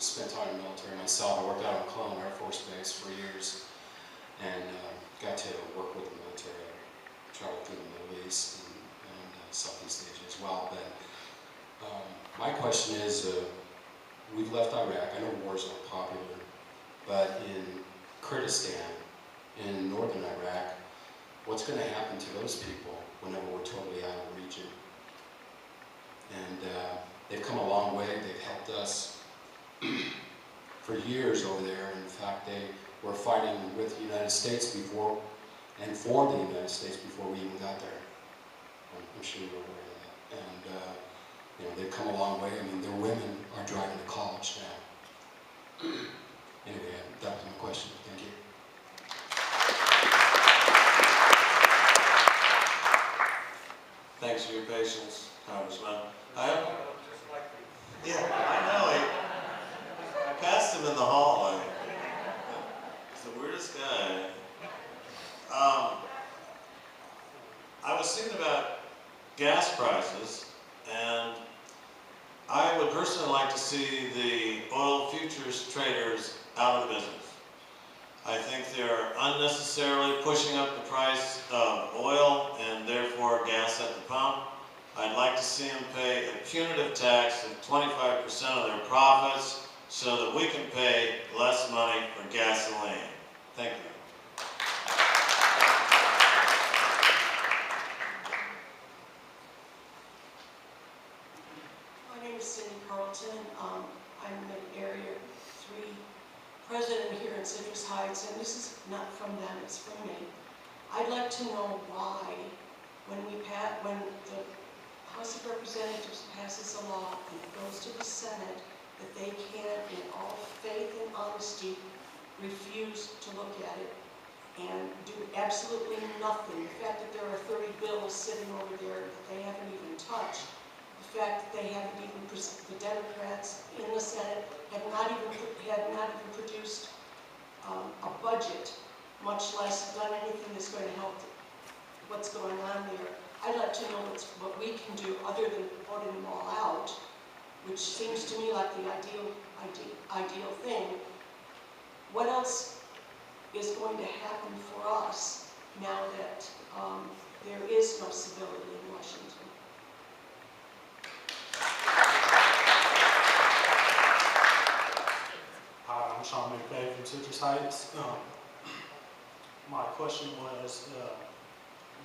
spent time in the military myself. I worked out on Cologne Air Force Base for years and got to work with the military. I traveled through the Middle East and Southeast Asia as well. But my question is, we've left Iraq. I know wars are popular, but in Kurdistan, in northern Iraq, what's going to happen to those people whenever we're totally out of the region? And they've come a long way. They've helped us for years over there. In fact, they were fighting with the United States before, and for the United States before we even got there. I'm sure you're aware of that. And you know, they've come a long way. I mean, their women are driving to college now. Anyway, that was my question. Thank you. Thanks for your patience, Congressman. Yeah, I know. I passed him in the hallway. He's the weirdest guy. I was thinking about gas prices, and I would personally like to see the oil futures traders out of the business. I think they're unnecessarily pushing up the price of oil and therefore gas at the pump. I'd like to see them pay a punitive tax of 25% of their profits so that we can pay less money for gasoline. Thank you. My name is Cindy Carlton. I'm an Area 3 president here in Citrus Heights, and this is not from them, it's from me. I'd like to know why, when the House of Representatives passes a law and it goes to the Senate, that they can, in all faith and honesty, refuse to look at it and do absolutely nothing. The fact that there are 30 bills sitting over there that they haven't even touched, the fact that they haven't even, the Democrats in the Senate had not even produced a budget, much less done anything that's going to help what's going on there. I'd like to know what we can do other than voting them all out, which seems to me like the ideal thing. What else is going to happen for us now that there is no civility in Washington? Hi, I'm Sean McVeigh from Citrus Heights. My question was,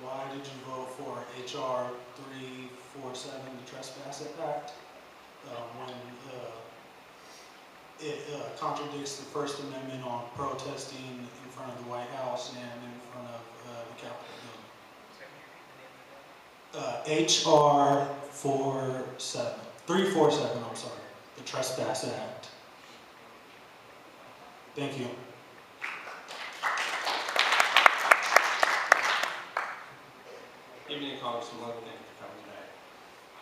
why did you vote for H.R. 347, the Trespass Act, when it contradicts the First Amendment on protesting in front of the White House and in front of the Capitol building? H.R. 347, I'm sorry, the Trespass Act. Thank you. Evening, Congressman Lungren, thank you for coming tonight.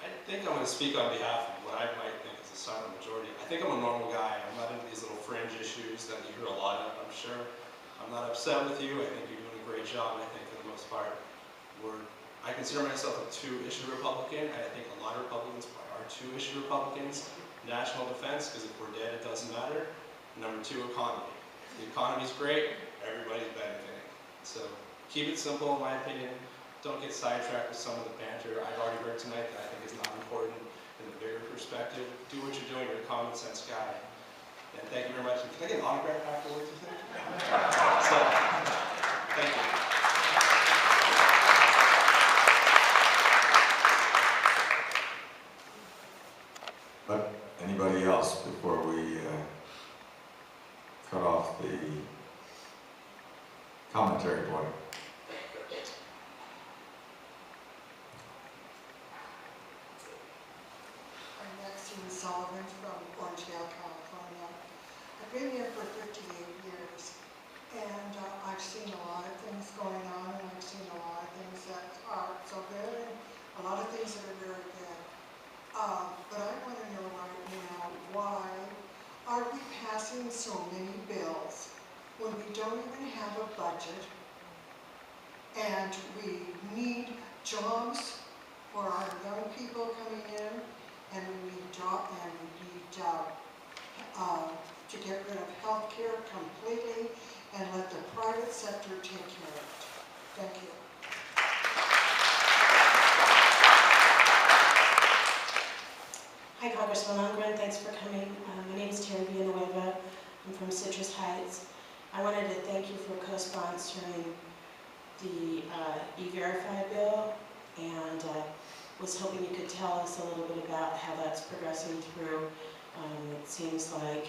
I think I'm going to speak on behalf of what I might think is a silent majority. I think I'm a normal guy. I'm not into these little fringe issues that you hear a lot of, I'm sure. I'm not upset with you. I think you're doing a great job, and I think for the most part, I consider myself a two-issue Republican, and I think a lot of Republicans are two-issue Republicans. National defense, because if we're dead, it doesn't matter. Number two, economy. If the economy's great, everybody's benefiting. So keep it simple, in my opinion. Don't get sidetracked with some of the banter I've already heard tonight that I think is not important in the bigger perspective. Do what you're doing, you're a common sense guy. And thank you very much. And can I get an autograph afterwards, you think? So, thank you. But anybody else before we cut off the commentary point? Sullivan from Orangevale, California. I've been here for 58 years, and I've seen a lot of things going on, and I've seen a lot of things that are so good, and a lot of things that are very good. But I want to know right now, why are we passing so many bills when we don't even have a budget, and we need jobs for our young people coming in, and we need to get rid of healthcare completely and let the private sector take care of it. Thank you. Hi, Congressman Lungren. Thanks for coming. My name is Terry Villanueva. I'm from Citrus Heights. I wanted to thank you for co-sponsoring the E-Verify bill, and was hoping you could tell us a little bit about how that's progressing through. It seems like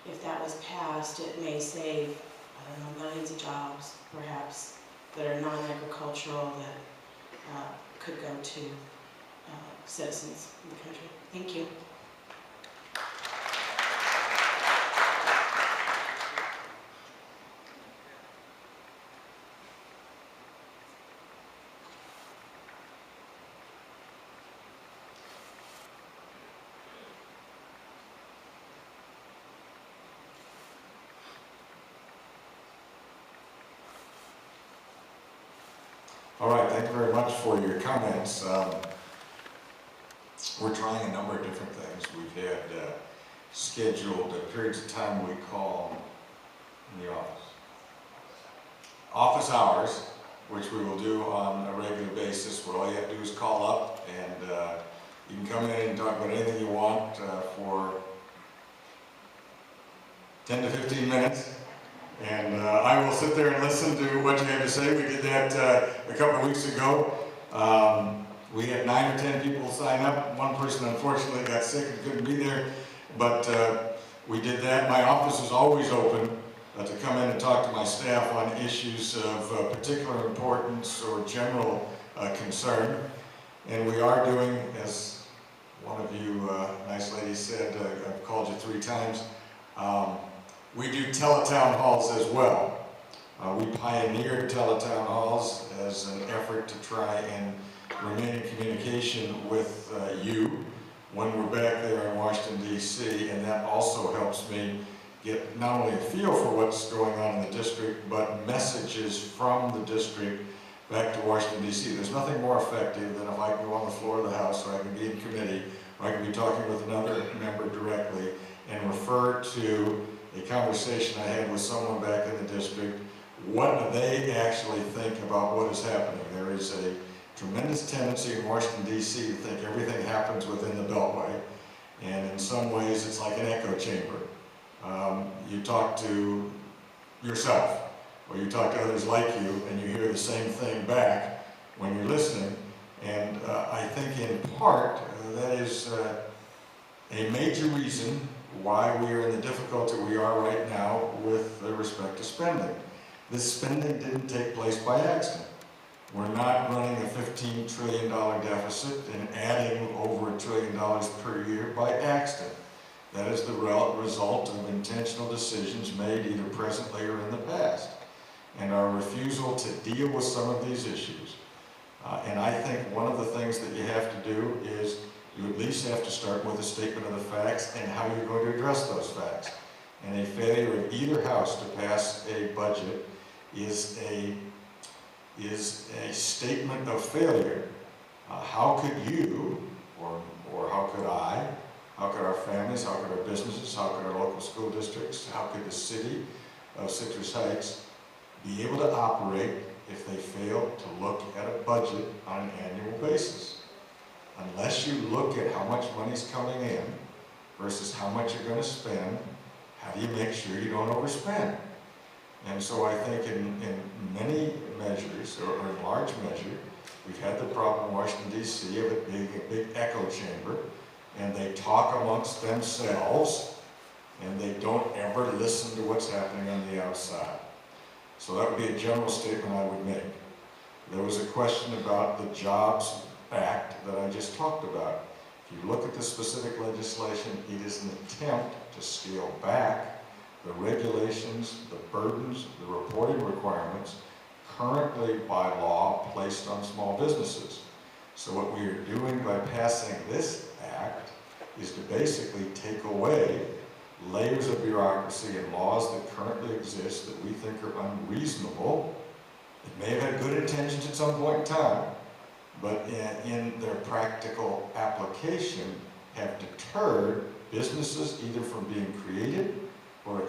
if that was passed, it may save, I don't know, millions of jobs, perhaps, that are non-agricultural that could go to citizens in the country. Thank you. All right, thank you very much for your comments. We're trying a number of different things. We've had scheduled periods of time we call in the office. Office hours, which we will do on a regular basis, where all you have to do is call up and you can come in and talk about anything you want for 10 to 15 minutes. And I will sit there and listen to what you have to say. We did that a couple of weeks ago. We had 9 or 10 people sign up. One person unfortunately got sick and couldn't be there. But we did that. My office is always open to come in and talk to my staff on issues of particular importance or general concern. And we are doing, as one of you nice ladies said, I've called you 3 times, we do teletown halls as well. We pioneered teletown halls as an effort to try and remain in communication with you when we're back there in Washington, D.C., and that also helps me get not only a feel for what's going on in the district, but messages from the district back to Washington, D.C. There's nothing more effective than if I can go on the floor of the House, or I can be in committee, or I can be talking with another member directly and refer to a conversation I had with someone back in the district. What do they actually think about what is happening? There is a tremendous tendency in Washington, D.C. to think everything happens within the Beltway, and in some ways it's like an echo chamber. You talk to yourself, or you talk to others like you, and you hear the same thing back when you're listening, and I think in part that is a major reason why we are in the difficulty we are right now with respect to spending. This spending didn't take place by accident. We're not running a $15 trillion deficit and adding over $1 trillion per year by accident. That is the result of intentional decisions made either presently or in the past, and our refusal to deal with some of these issues. And I think one of the things that you have to do is you at least have to start with a statement of the facts and how you're going to address those facts. And a failure of either house to pass a budget is a statement of failure. How could you, or how could I, how could our families, how could our businesses, how could our local school districts, how could the city of Citrus Heights be able to operate if they fail to look at a budget on an annual basis? Unless you look at how much money's coming in versus how much you're going to spend, how do you make sure you don't overspend? And so I think in many measures, or in large measure, we've had the problem in Washington, D.C. of it being a big echo chamber, and they talk amongst themselves, and they don't ever listen to what's happening on the outside. So that would be a general statement I would make. There was a question about the Jobs Act that I just talked about. If you look at the specific legislation, it is an attempt to scale back the regulations, the burdens, the reporting requirements currently by law placed on small businesses. So what we are doing by passing this act is to basically take away layers of bureaucracy and laws that currently exist that we think are unreasonable. It may have had good intentions at some point in time, but in their practical application have deterred businesses either from being creative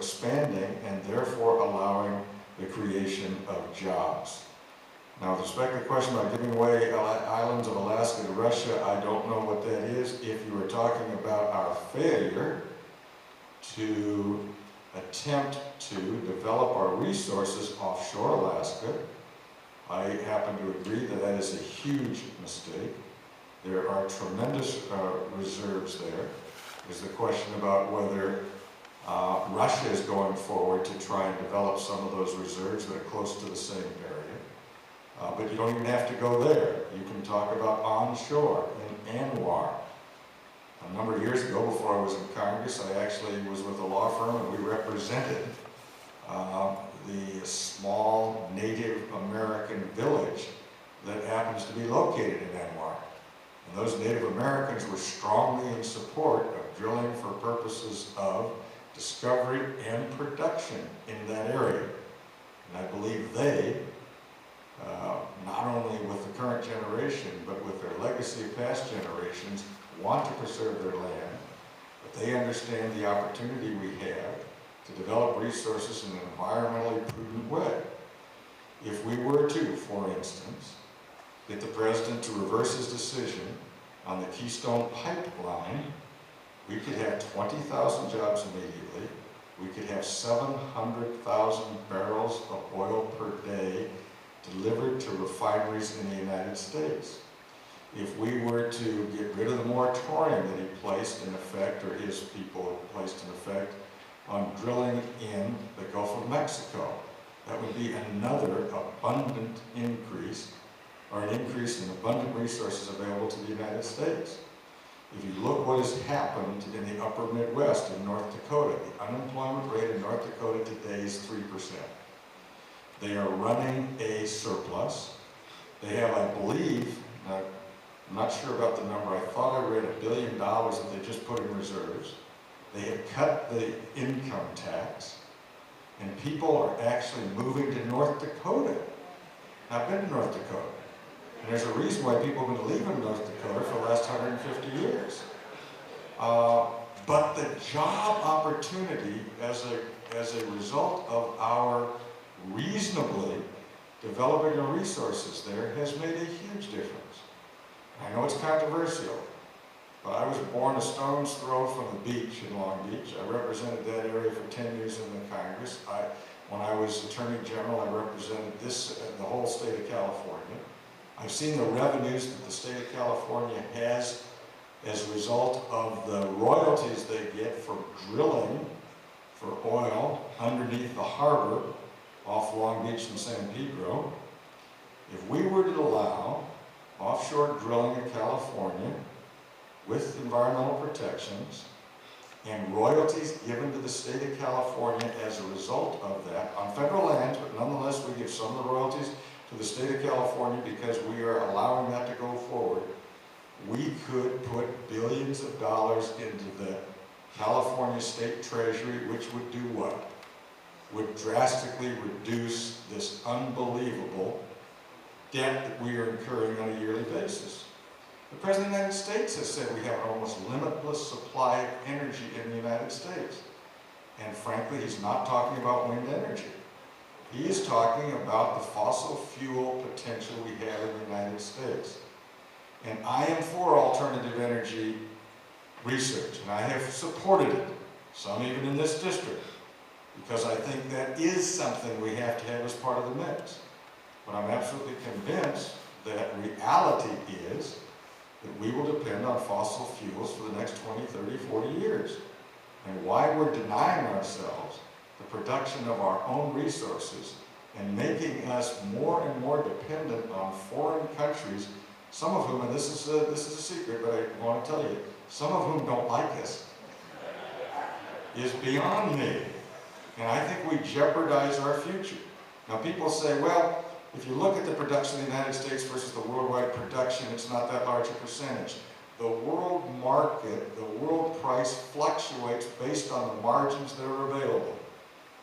expanding and therefore allowing the creation of jobs. Now, with respect to the question about giving away islands of Alaska to Russia, I don't know what that is. If you were talking about our failure to attempt to develop our resources offshore Alaska, I happen to agree that that is a huge mistake. There are tremendous reserves there. There's the question about whether Russia is going forward to try and develop some of those reserves that are close to the same area. But you don't even have to go there. You can talk about onshore in Anwar. A number of years ago, before I was in Congress, I actually was with a law firm and we represented the small Native American village that happens to be located in Anwar. And those Native Americans were strongly in support of drilling for purposes of discovery and production in that area. And I believe they, not only with the current generation, but with their legacy of past generations, want to preserve their land, but they understand the opportunity we have to develop resources in an environmentally prudent way. If we were to, for instance, get the president to reverse his decision on the Keystone Pipeline, we could have 20,000 jobs immediately. We could have 700,000 barrels of oil per day delivered to refineries in the United States. If we were to get rid of the moratorium that he placed in effect, or his people placed in effect, on drilling in the Gulf of Mexico, that would be another abundant increase, or an increase in abundant resources available to the United States. If you look what has happened in the upper Midwest in North Dakota, the unemployment rate in North Dakota today is 3%. They are running a surplus. They have, I believe, I'm not sure about the number, I thought I read $1 billion that they just put in reserves. They have cut the income tax, and people are actually moving to North Dakota. I've been to North Dakota, and there's a reason why people have been leaving North Dakota for the last 150 years. But the job opportunity as a result of our reasonably developing our resources there has made a huge difference. I know it's controversial, but I was born a stone's throw from the beach in Long Beach. I represented that area for 10 years in the Congress. When I was Attorney General, I represented the whole state of California. I've seen the revenues that the state of California has as a result of the royalties they get from drilling for oil underneath the harbor off Long Beach and San Pedro. If we were to allow offshore drilling in California with environmental protections and royalties given to the state of California as a result of that on federal lands, but nonetheless we give some of the royalties to the state of California because we are allowing that to go forward, we could put billions of dollars into the California State Treasury, which would do what? Would drastically reduce this unbelievable debt that we are incurring on a yearly basis. The President of the United States has said we have an almost limitless supply of energy in the United States. And frankly, he's not talking about wind energy. He is talking about the fossil fuel potential we have in the United States. And I am for alternative energy research, and I have supported it, some even in this district, because I think that is something we have to have as part of the mix. But I'm absolutely convinced that reality is that we will depend on fossil fuels for the next 20, 30, 40 years. And why we're denying ourselves the production of our own resources and making us more and more dependent on foreign countries, some of whom, and this is a secret, but I want to tell you, some of whom don't like us, is beyond me. And I think we jeopardize our future. Now people say, well, if you look at the production of the United States versus the worldwide production, it's not that large a percentage. The world market, the world price fluctuates based on the margins that are available.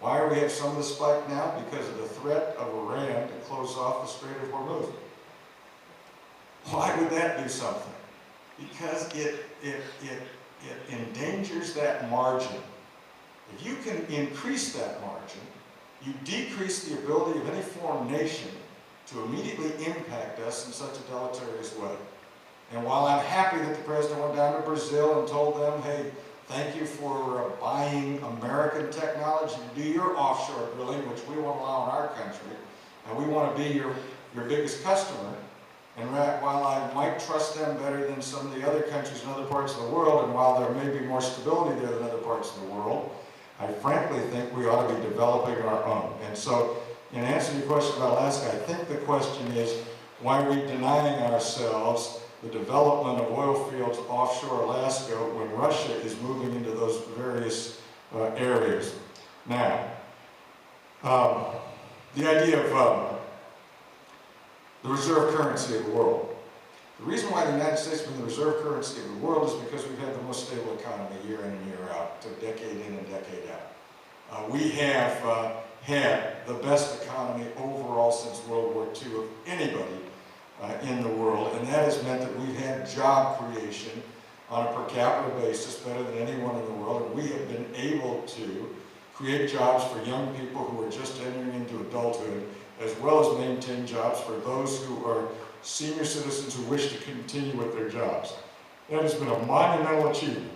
Why do we have some of the spike now? Because of the threat of Iran to close off the Strait of Hormuz. Why would that do something? Because it endangers that margin If you can increase that margin, you decrease the ability of any foreign nation to immediately impact us in such a deleterious way. And while I'm happy that the president went down to Brazil and told them, hey, thank you for buying American technology to do your offshore drilling, which we won't allow in our country, and we want to be your biggest customer, and while I might trust them better than some of the other countries in other parts of the world, and while there may be more stability there than other parts of the world, I frankly think we ought to be developing our own. And so, in answer to your question about Alaska, I think the question is, why are we denying ourselves the development of oil fields offshore Alaska when Russia is moving into those various areas? Now, the idea of the reserve currency of the world. The reason why the United States has been the reserve currency of the world is because we've had the most stable economy year in and year out, to decade in and decade out. We have had the best economy overall since World War II of anybody in the world, and that has meant that we've had job creation on a per capita basis better than anyone in the world, and we have been able to create jobs for young people who are just entering into adulthood, as well as maintain jobs for those who are senior citizens who wish to continue with their jobs. That has been a monumental achievement.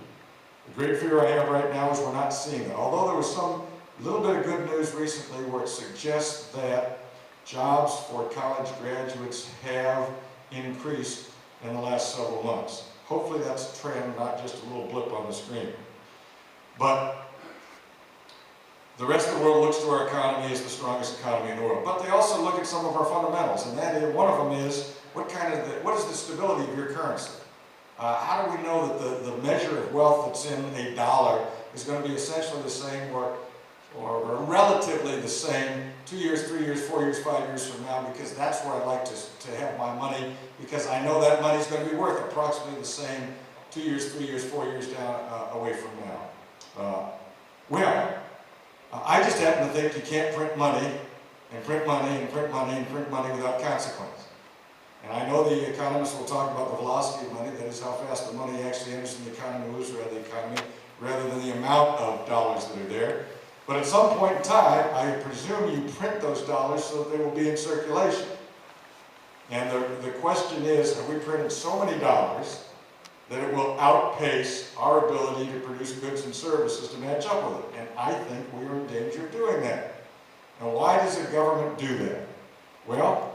The great fear I have right now is we're not seeing it. Although there was some little bit of good news recently where it suggests that jobs for college graduates have increased in the last several months. Hopefully that's a trend, not just a little blip on the screen. But the rest of the world looks to our economy as the strongest economy in the world. But they also look at some of our fundamentals, and that is, one of them is, what is the stability of your currency? How do we know that the measure of wealth that's in a dollar is going to be essentially the same or relatively the same 2 years, 3 years, 4 years, 5 years from now, because that's where I like to have my money, because I know that money is going to be worth approximately the same 2 years, 3 years, 4 years down away from now. I just happen to think you can't print money and print money and print money and print money without consequence. And I know the economists will talk about the velocity of money, that is how fast the money actually enters in the economy, moves around the economy, rather than the amount of dollars that are there. But at some point in time, I presume you print those dollars so that they will be in circulation. And the question is, have we printed so many dollars that it will outpace our ability to produce goods and services to match up with it? And I think we are in danger of doing that. And why does a government do that? Well,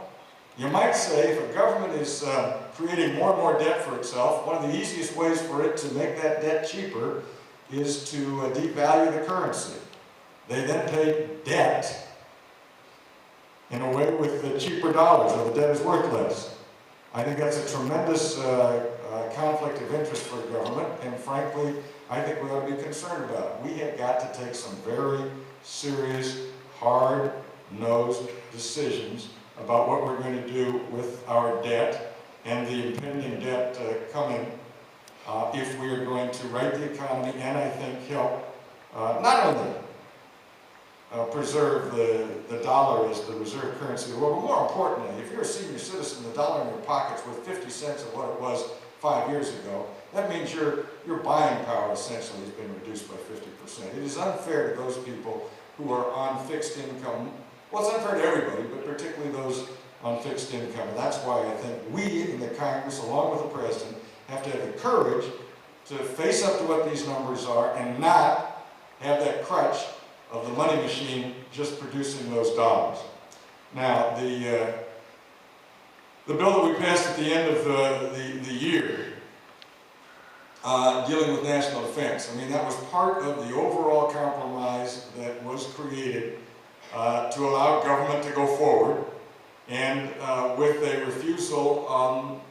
you might say if a government is creating more and more debt for itself, one of the easiest ways for it to make that debt cheaper is to devalue the currency. They then pay debt in a way with the cheaper dollars, or the debt is worth less. I think that's a tremendous conflict of interest for a government, and frankly, I think we ought to be concerned about it. We have got to take some very serious, hard-nosed decisions about what we're going to do with our debt and the impending debt coming if we are going to right the economy and, I think, help not only preserve the dollar as the reserve currency of the world, but more importantly, if you're a senior citizen, the dollar in your pocket's worth 50 cents of what it was 5 years ago. That means your buying power essentially has been reduced by 50%. It is unfair to those people who are on fixed income. Well, it's unfair to everybody, but particularly those on fixed income. And that's why I think we in the Congress, along with the President, have to have the courage to face up to what these numbers are and not have that crutch of the money machine just producing those dollars. Now, the bill that we passed at the end of the year, dealing with national defense, I mean, that was part of the overall compromise that was created to allow government to go forward, and with a refusal,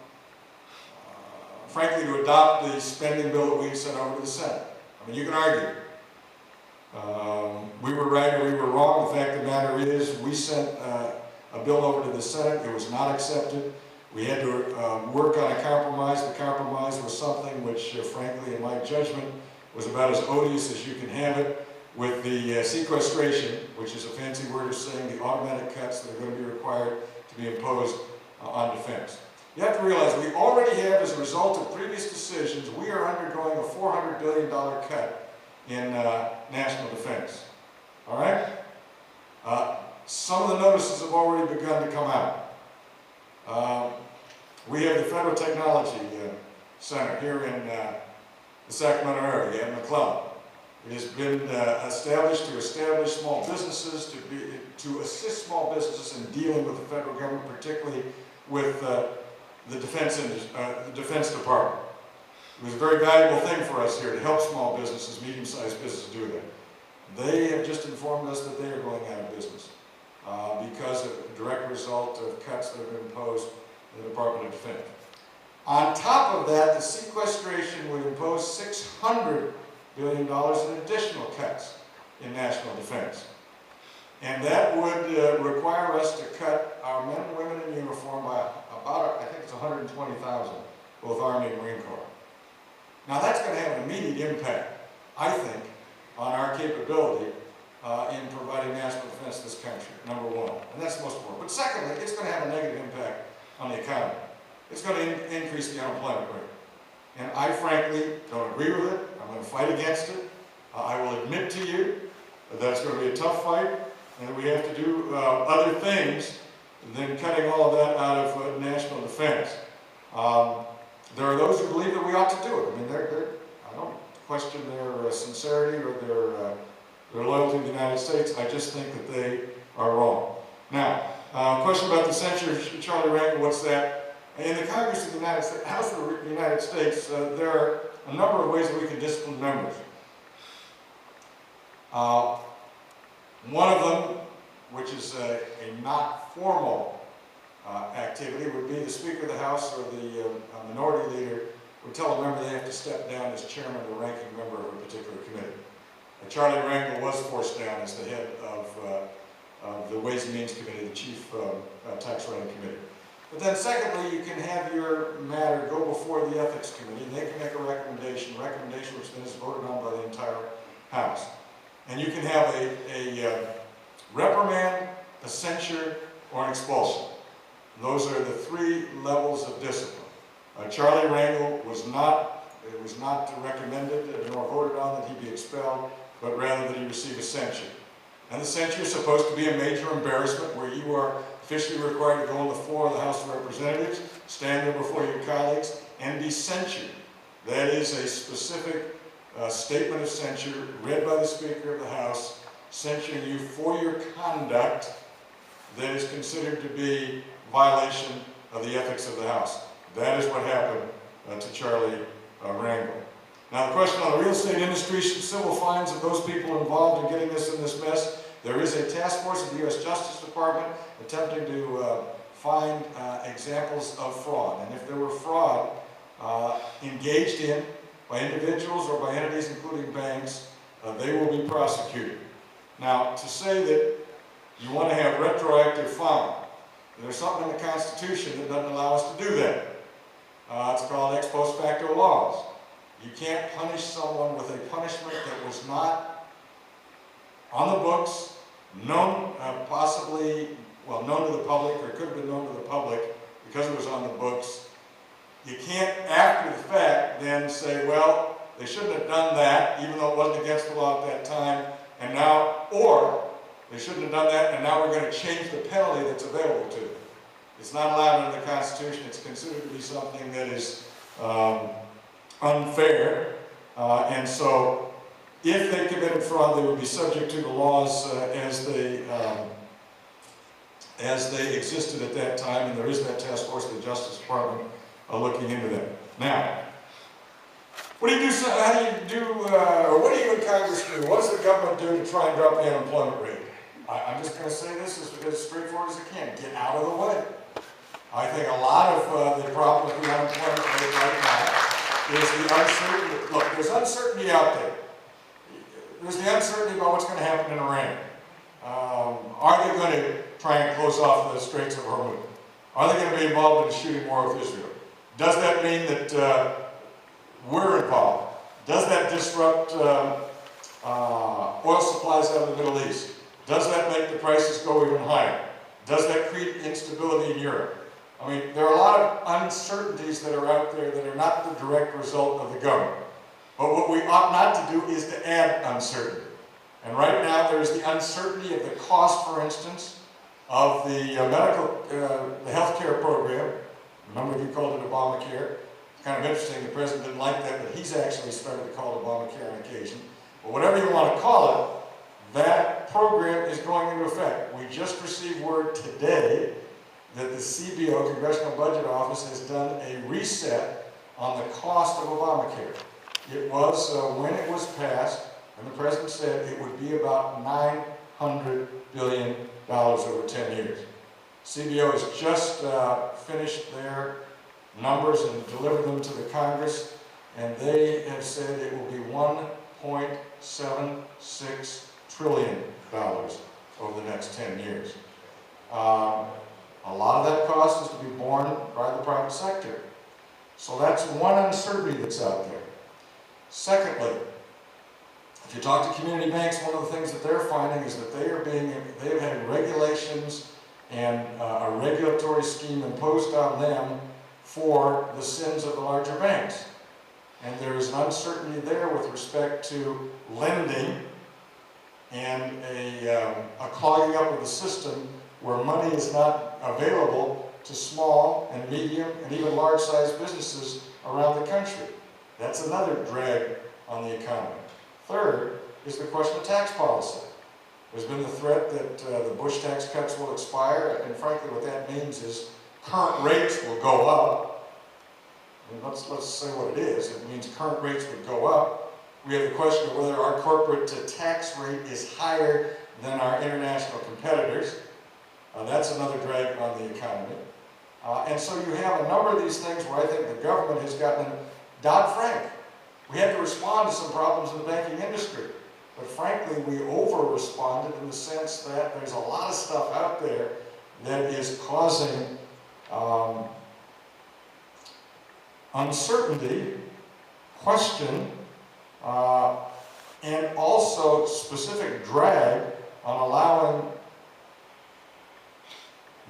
frankly, to adopt the spending bill that we had sent over to the Senate. I mean, you can argue. We were right or we were wrong. The fact of the matter is, we sent a bill over to the Senate. It was not accepted. We had to work on a compromise. The compromise was something which, frankly, in my judgment, was about as odious as you can have it, with the sequestration, which is a fancy word of saying the automatic cuts that are going to be required to be imposed on defense. You have to realize we already have, as a result of previous decisions, we are undergoing a $400 billion cut in national defense. All right? Some of the notices have already begun to come out. We have the Federal Technology Center here in the Sacramento area, in McClellan. It has been established to establish small businesses, to assist small businesses in dealing with the federal government, particularly with the Defense Department. It was a very valuable thing for us here to help small businesses, medium-sized businesses do that. They have just informed us that they are going out of business because of a direct result of cuts that have been imposed in the Department of Defense. On top of that, the sequestration would impose $600 billion in additional cuts in national defense. And that would require us to cut our men and women in uniform by about, I think it's 120,000, both Army and Marine Corps. Now that's going to have an immediate impact, I think, on our capability in providing national defense to this country, number one. And that's the most important. But secondly, it's going to have a negative impact on the economy. It's going to increase the unemployment rate. And I frankly don't agree with it. I'm going to fight against it. I will admit to you that it's going to be a tough fight and that we have to do other things than cutting all of that out of national defense. There are those who believe that we ought to do it. I mean, I don't question their sincerity or their loyalty to the United States. I just think that they are wrong. Now, question about the censure of Charlie Rangel, what's that? In the Congress of the United States, House of the United States, there are a number of ways that we can discipline members. One of them, which is a not formal activity, would be the Speaker of the House or the minority leader would tell a member they have to step down as chairman or ranking member of a particular committee. Charlie Rangel was forced down as the head of the Ways and Means Committee, the chief tax writing committee. But then secondly, you can have your matter go before the Ethics Committee, and they can make a recommendation which then is voted on by the entire House. And you can have a reprimand, a censure, or an expulsion. Those are the three levels of discipline. Charlie Rangel was not recommended nor voted on that he be expelled, but rather that he receive a censure. And the censure is supposed to be a major embarrassment where you are officially required to go on the floor of the House of Representatives, stand there before your colleagues, and be censured. That is a specific statement of censure read by the Speaker of the House, censuring you for your conduct that is considered to be violation of the ethics of the House. That is what happened to Charlie Rangel. Now the question on the real estate industry, civil fines of those people involved in getting this in this mess. There is a task force of the U.S. Justice Department attempting to find examples of fraud. And if there were fraud engaged in by individuals or by entities, including banks, they will be prosecuted. Now, to say that you want to have retroactive fine, there's something in the Constitution that doesn't allow us to do that. It's called ex post facto laws. You can't punish someone with a punishment that was not on the books, known, known to the public, or could have been known to the public because it was on the books. You can't, after the fact, then say, well, they shouldn't have done that, even though it wasn't against the law at that time, and now, or they shouldn't have done that, and now we're going to change the penalty that's available to them. It's not allowed under the Constitution. It's considered to be something that is unfair, and so if they committed fraud, they would be subject to the laws as they existed at that time, and there is that task force of the Justice Department looking into that. Now, what do you do, or what do you in Congress do? What does the government do to try and drop the unemployment rate? I'm just going to say this as straightforward as I can. Get out of the way. I think a lot of the problem with the unemployment rate right now is the uncertainty. Look, there's uncertainty out there. There's the uncertainty about what's going to happen in Iran. Are they going to try and close off the Straits of Hormuz? Are they going to be involved in a shooting war with Israel? Does that mean that we're involved? Does that disrupt oil supplies out of the Middle East? Does that make the prices go even higher? Does that create instability in Europe? I mean, there are a lot of uncertainties that are out there that are not the direct result of the government. But what we ought not to do is to add uncertainty. And right now, there's the uncertainty of the cost, for instance, of the the healthcare program. A number of you called it Obamacare. It's kind of interesting, the president didn't like that, but he's actually started to call it Obamacare on occasion. But whatever you want to call it, that program is going into effect. We just received word today that the CBO, Congressional Budget Office, has done a reset on the cost of Obamacare. It was, when it was passed, and the president said it would be about $900 billion over 10 years. CBO has just finished their numbers and delivered them to the Congress, and they have said it will be $1.76 trillion over the next 10 years. A lot of that cost is to be borne by the private sector. So that's one uncertainty that's out there. Secondly, if you talk to community banks, one of the things that they're finding is that they have had regulations and a regulatory scheme imposed on them for the sins of the larger banks. And there is an uncertainty there with respect to lending and a clogging up of the system where money is not available to small and medium and even large-sized businesses around the country. That's another drag on the economy. Third is the question of tax policy. There's been the threat that the Bush tax cuts will expire, and frankly what that means is current rates will go up. And let's say what it is. It means current rates would go up. We have the question of whether our corporate tax rate is higher than our international competitors. That's another drag on the economy. And so you have a number of these things where I think the government has gotten Dodd-Frank. We had to respond to some problems in the banking industry. But frankly, we over-responded in the sense that there's a lot of stuff out there that is causing uncertainty, question, and also specific drag on allowing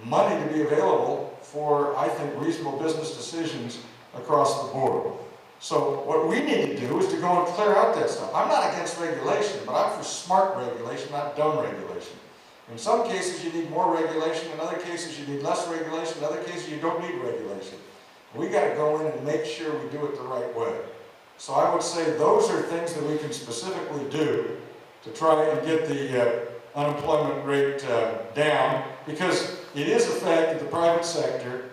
money to be available for, I think, reasonable business decisions across the board. So what we need to do is to go and clear out that stuff. I'm not against regulation, but I'm for smart regulation, not dumb regulation. In some cases you need more regulation, in other cases you need less regulation, in other cases you don't need regulation. We got to go in and make sure we do it the right way. So I would say those are things that we can specifically do to try and get the unemployment rate down, because it is a fact that the private sector,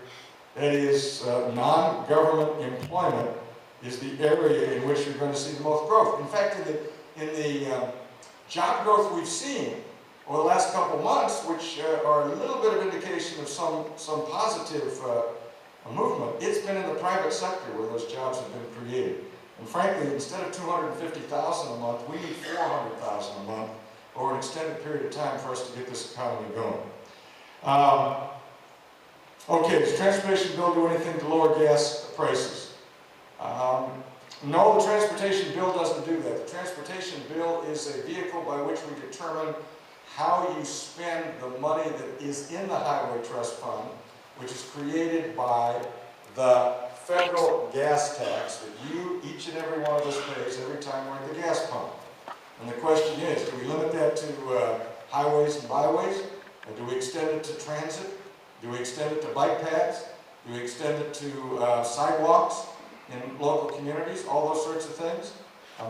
that is non-government employment, is the area in which you're going to see the most growth. In fact, in the job growth we've seen over the last couple of months, which are a little bit of indication of some positive movement, it's been in the private sector where those jobs have been created. And frankly, instead of 250,000 a month, we need 400,000 a month over an extended period of time for us to get this economy going. Okay, does the transportation bill do anything to lower gas prices? No, the transportation bill doesn't do that. The transportation bill is a vehicle by which we determine how you spend the money that is in the Highway Trust Fund, which is created by the federal gas tax that each and every one of us pays every time we're at the gas pump. And the question is, do we limit that to highways and byways? Or do we extend it to transit? Do we extend it to bike paths? Do we extend it to sidewalks in local communities? All those sorts of things.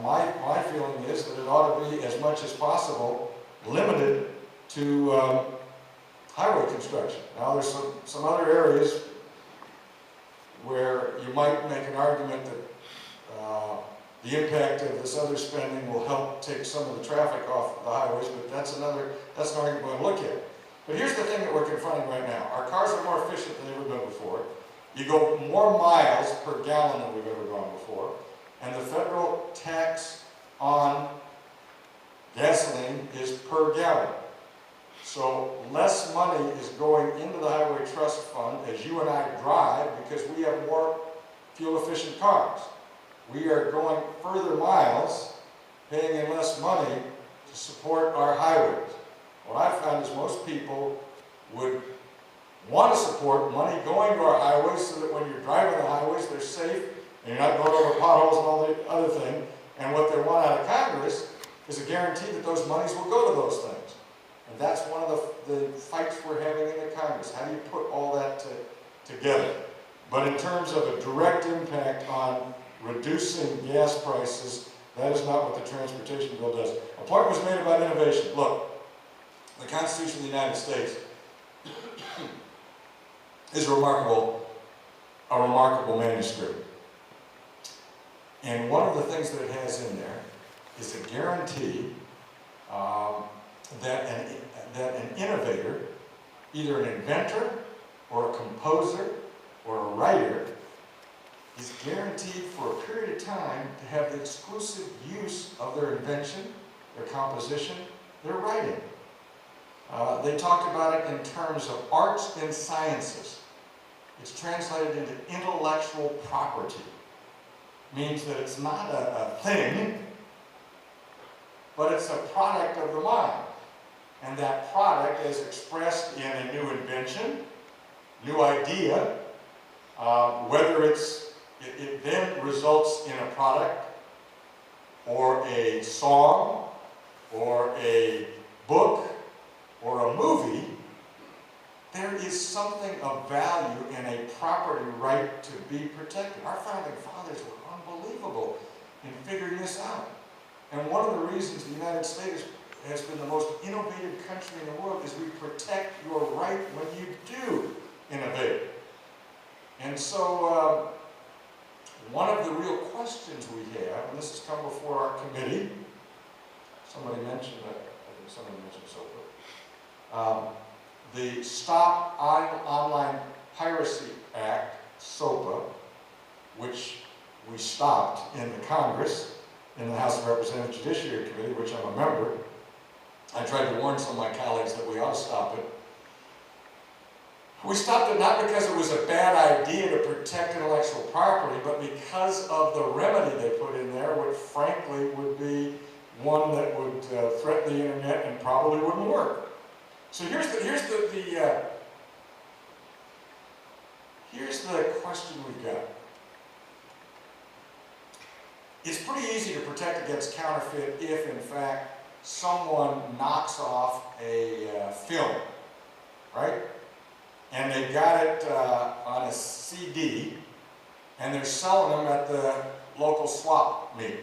My feeling is that it ought to be, as much as possible, limited to highway construction. Now there's some other areas where you might make an argument that the impact of this other spending will help take some of the traffic off the highways, but that's an argument we're going to look at. But here's the thing that we're confronting right now. Our cars are more efficient than they've ever been before. You go more miles per gallon than we've ever gone before. And the federal tax on gasoline is per gallon. So less money is going into the Highway Trust Fund as you and I drive because we have more fuel-efficient cars. We are going further miles, paying in less money to support our highways. What I found is most people would want to support money going to our highways so that when you're driving the highways, they're safe and you're not going over potholes and all the other thing. And what they want out of Congress is a guarantee that those monies will go to those things. And that's one of the fights we're having in the Congress. How do you put all that together? But in terms of a direct impact on reducing gas prices, that is not what the transportation bill does. A point was made about innovation. Look, the Constitution of the United States is a remarkable manuscript. And one of the things that it has in there is a guarantee that an innovator, either an inventor or a composer or a writer, is guaranteed for a period of time to have the exclusive use of their invention, their composition, their writing. They talked about it in terms of arts and sciences. It's translated into intellectual property. Means that it's not a thing, but it's a product of the mind. And that product is expressed in a new invention, new idea, whether it then results in a product, or a song, or a book, or a movie. There is something of value in a property right to be protected. Our founding fathers were unbelievable in figuring this out. And one of the reasons the United States has been the most innovative country in the world is we protect your right when you do innovate. And so one of the real questions we have, and this has come before our committee, somebody mentioned that, I think somebody mentioned SOPA, the Stop Online Piracy Act, SOPA, which we stopped in the Congress, in the House of Representatives Judiciary Committee, which I'm a member. I tried to warn some of my colleagues that we ought to stop it. We stopped it not because it was a bad idea to protect intellectual property, but because of the remedy they put in there, which frankly would be one that would threaten the internet and probably wouldn't work. So here's the question we've got. It's pretty easy to protect against counterfeit if, in fact, someone knocks off a film, right? And they've got it on a CD, and they're selling them at the local swap meet.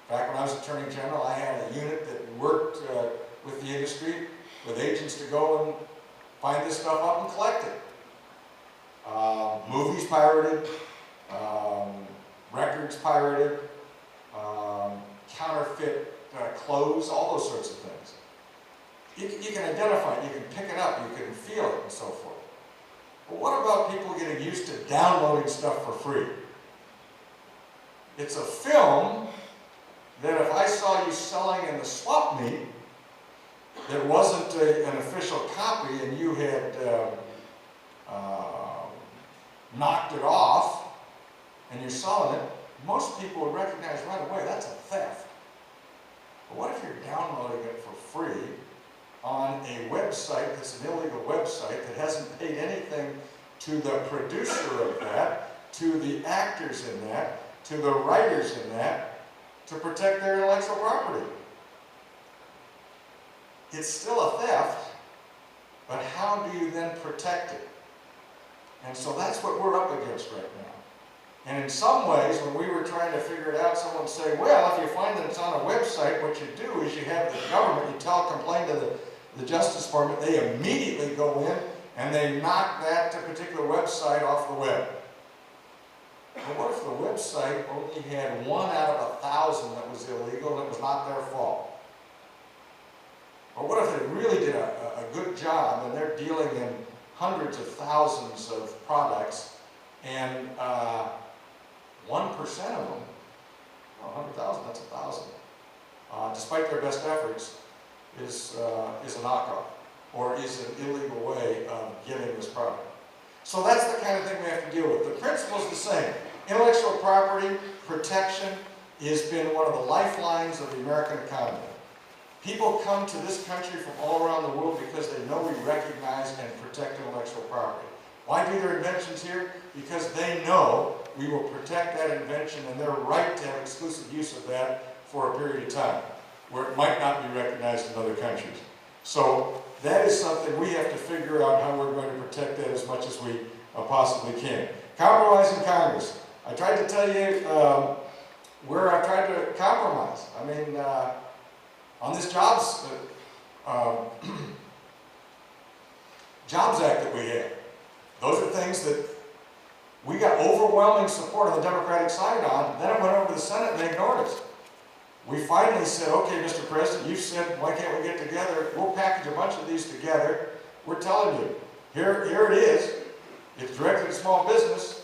Back when I was Attorney General, I had a unit that worked with the industry, with agents to go and find this stuff up and collect it. Movies pirated, records pirated, counterfeit clothes, all those sorts of things. You can identify it, you can pick it up, you can feel it, and so forth. But what about people getting used to downloading stuff for free? It's a film that if I saw you selling in the swap meet that wasn't an official copy and you had knocked it off and you're selling it, most people would recognize right away that's a theft. But what if you're downloading it for free on a website that's an illegal website that hasn't paid anything to the producer of that, to the actors in that, to the writers in that, to protect their intellectual property? It's still a theft, but how do you then protect it? And so that's what we're up against right now. And in some ways, when we were trying to figure it out, someone would say, well, if you find that it's on a website, what you do is you have the government, you complain to the Justice Department, they immediately go in and they knock that particular website off the web. But what if the website only had 1 out of 1,000 that was illegal and it was not their fault? Or what if they really did a good job and they're dealing in hundreds of thousands of products and 1% of them, 100,000, that's 1,000, despite their best efforts, is a knockoff or is an illegal way of getting this product. So that's the kind of thing we have to deal with. The principle is the same. Intellectual property protection has been one of the lifelines of the American economy. People come to this country from all around the world because they know we recognize and protect intellectual property. Why do their inventions here? Because they know we will protect that invention and their right to have exclusive use of that for a period of time. where it might not be recognized in other countries. So that is something we have to figure out how we're going to protect that as much as we possibly can. Compromise in Congress. I tried to tell you where I've tried to compromise. I mean, on this Jobs Act that we have, those are things that we got overwhelming support on the Democratic side on. Then it went over to the Senate and they ignored us. We finally said, okay, Mr. President, you've said, why can't we get together? We'll package a bunch of these together. We're telling you, here it is. It's directed at small business.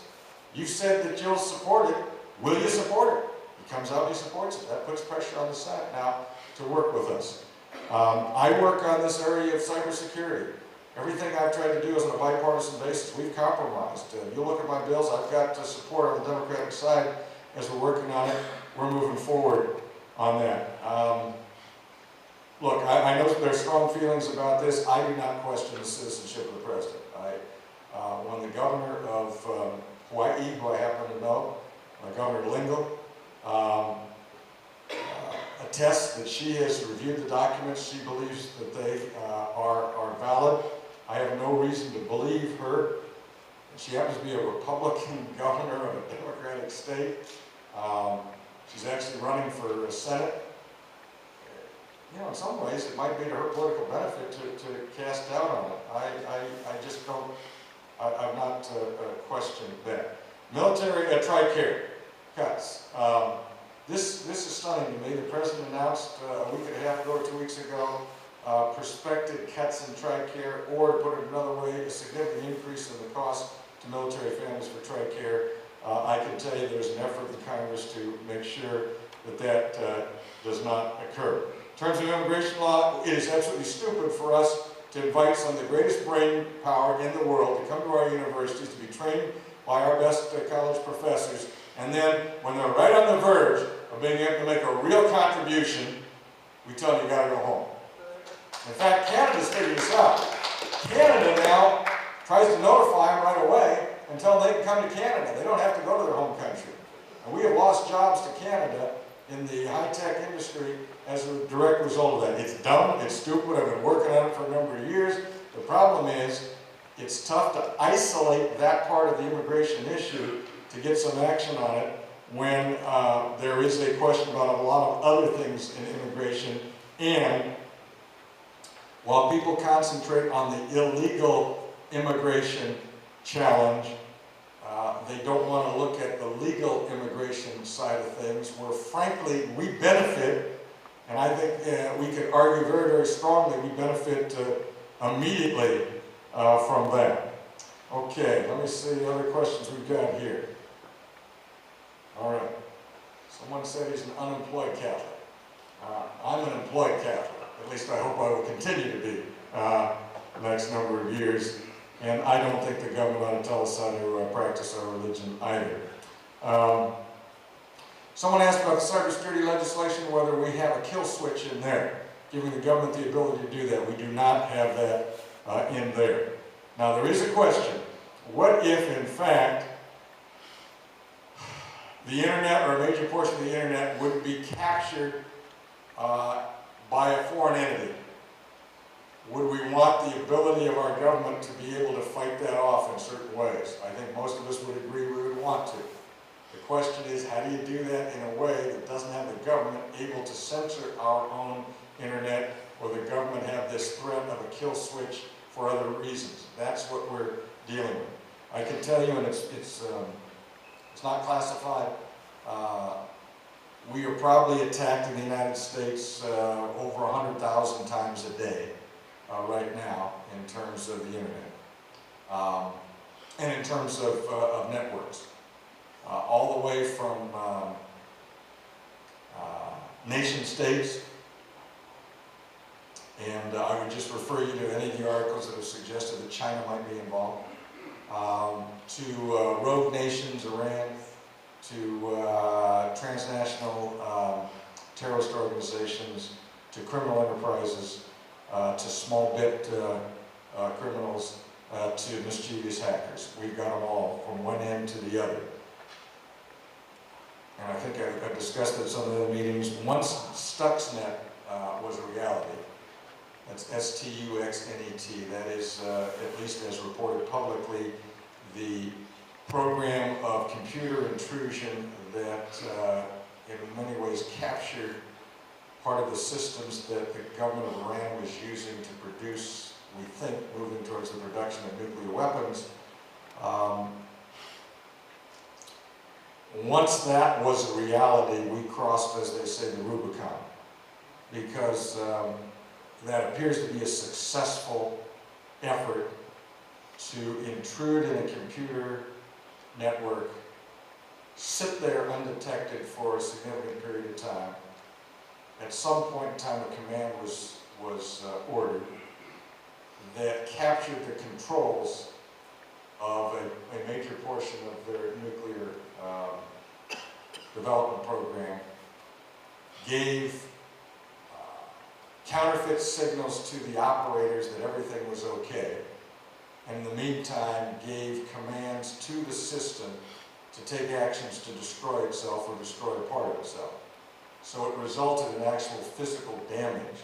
You've said that you'll support it. Will you support it? He comes out and he supports it. That puts pressure on the Senate now to work with us. I work on this area of cybersecurity. Everything I've tried to do is on a bipartisan basis. We've compromised. You look at my bills, I've got support on the Democratic side as we're working on it. We're moving forward on that. Look, I know there's strong feelings about this. I do not question the citizenship of the president. When the governor of Hawaii, who I happen to know, Governor Lungren, attests that she has reviewed the documents, she believes that they are valid. I have no reason to believe her. She happens to be a Republican governor of a Democratic state. She's actually running for Senate. You know, in some ways, it might be to her political benefit to cast doubt on it. I just don't, I've not questioned that. Military TRICARE cuts. This is stunning to me. The president announced a week and a half ago or 2 weeks ago prospective cuts in TRICARE, or to put it another way, a significant increase in the cost to military families for TRICARE. I can tell you there's an effort in Congress to make sure that that does not occur. In terms of immigration law, it is absolutely stupid for us to invite some of the greatest brain power in the world to come to our universities to be trained by our best college professors, and then when they're right on the verge of being able to make a real contribution, we tell them you gotta go home. In fact, Canada's figured this out. Canada now tries to notify them right away and tell them they can come to Canada. They don't have to go to their home country. And we have lost jobs to Canada in the high-tech industry as a direct result of that. It's dumb, it's stupid, I've been working on it for a number of years. The problem is, it's tough to isolate that part of the immigration issue to get some action on it when there is a question about a lot of other things in immigration. And while people concentrate on the illegal immigration challenge, they don't want to look at the legal immigration side of things, where frankly we benefit, and I think we could argue very, very strongly we benefit immediately from that. Okay, let me see the other questions we've got here. All right. Someone said he's an unemployed Catholic. I'm an employed Catholic. At least I hope I will continue to be the next number of years. And I don't think the government ought to tell us how to practice our religion either. Someone asked about the cybersecurity legislation, whether we have a kill switch in there, giving the government the ability to do that. We do not have that in there. Now there is a question. What if, in fact, the internet, or a major portion of the internet, would be captured by a foreign entity? Would we want the ability of our government to be able to fight that off in certain ways? I think most of us would agree we would want to. The question is, how do you do that in a way that doesn't have the government able to censor our own internet, or the government have this threat of a kill switch for other reasons? That's what we're dealing with. I can tell you, and it's not classified, we are probably attacked in the United States over 100,000 times a day right now in terms of the internet, and in terms of networks, all the way from nation states. And I would just refer you to any of the articles that have suggested that China might be involved, to rogue nations, Iran, to transnational terrorist organizations, to criminal enterprises, to small bit criminals, to mischievous hackers. We've got them all from one end to the other. And I think I've discussed it at some of the meetings. Once Stuxnet was a reality. That's STUXNET. That is, at least as reported publicly, the program of computer intrusion that in many ways captured part of the systems that the government of Iran was using to produce, we think, moving towards the production of nuclear weapons. Once that was a reality, we crossed, as they say, the Rubicon, because that appears to be a successful effort to intrude in a computer network, sit there undetected for a significant period of time. At some point in time, a command was ordered that captured the controls of a major portion of their nuclear development program, gave counterfeit signals to the operators that everything was okay, and in the meantime gave commands to the system to take actions to destroy itself or destroy a part of itself. So it resulted in actual physical damage,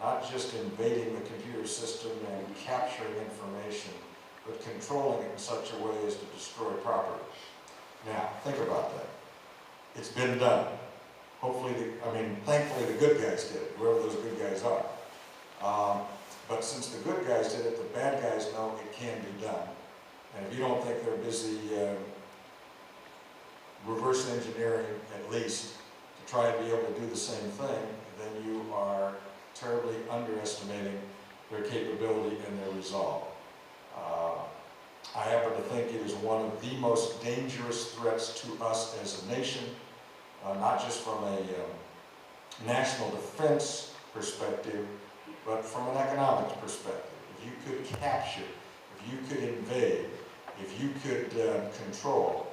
not just invading the computer system and capturing information, but controlling it in such a way as to destroy property. Now, think about that. It's been done. Hopefully, thankfully the good guys did it, whoever those good guys are. But since the good guys did it, the bad guys know it can be done. And if you don't think they're busy reverse engineering, at least, to try to be able to do the same thing, then you are terribly underestimating their capability and their resolve. I happen to think it is one of the most dangerous threats to us as a nation, not just from a national defense perspective, but from an economics perspective. If you could capture, if you could invade, if you could control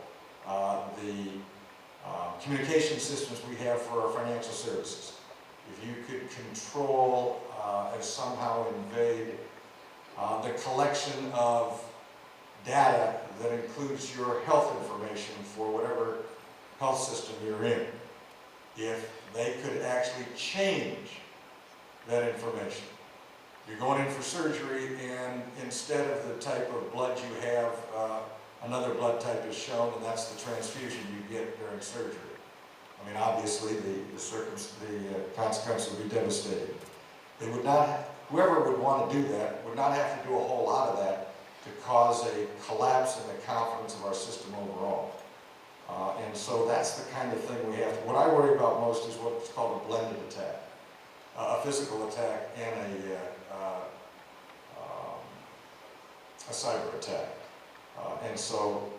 the communication systems we have for our financial services, if you could control and somehow invade the collection of data that includes your health information for whatever health system you're in, if they could actually change that information. You're going in for surgery, and instead of the type of blood you have, another blood type is shown, and that's the transfusion you get during surgery. I mean, obviously, the consequence would be devastating. They would not, whoever would want to do that would not have to do a whole lot of that to cause a collapse in the confidence of our system overall. And so that's the kind of thing we have to, what I worry about most is what's called a blended attack. A physical attack and a cyber attack. And so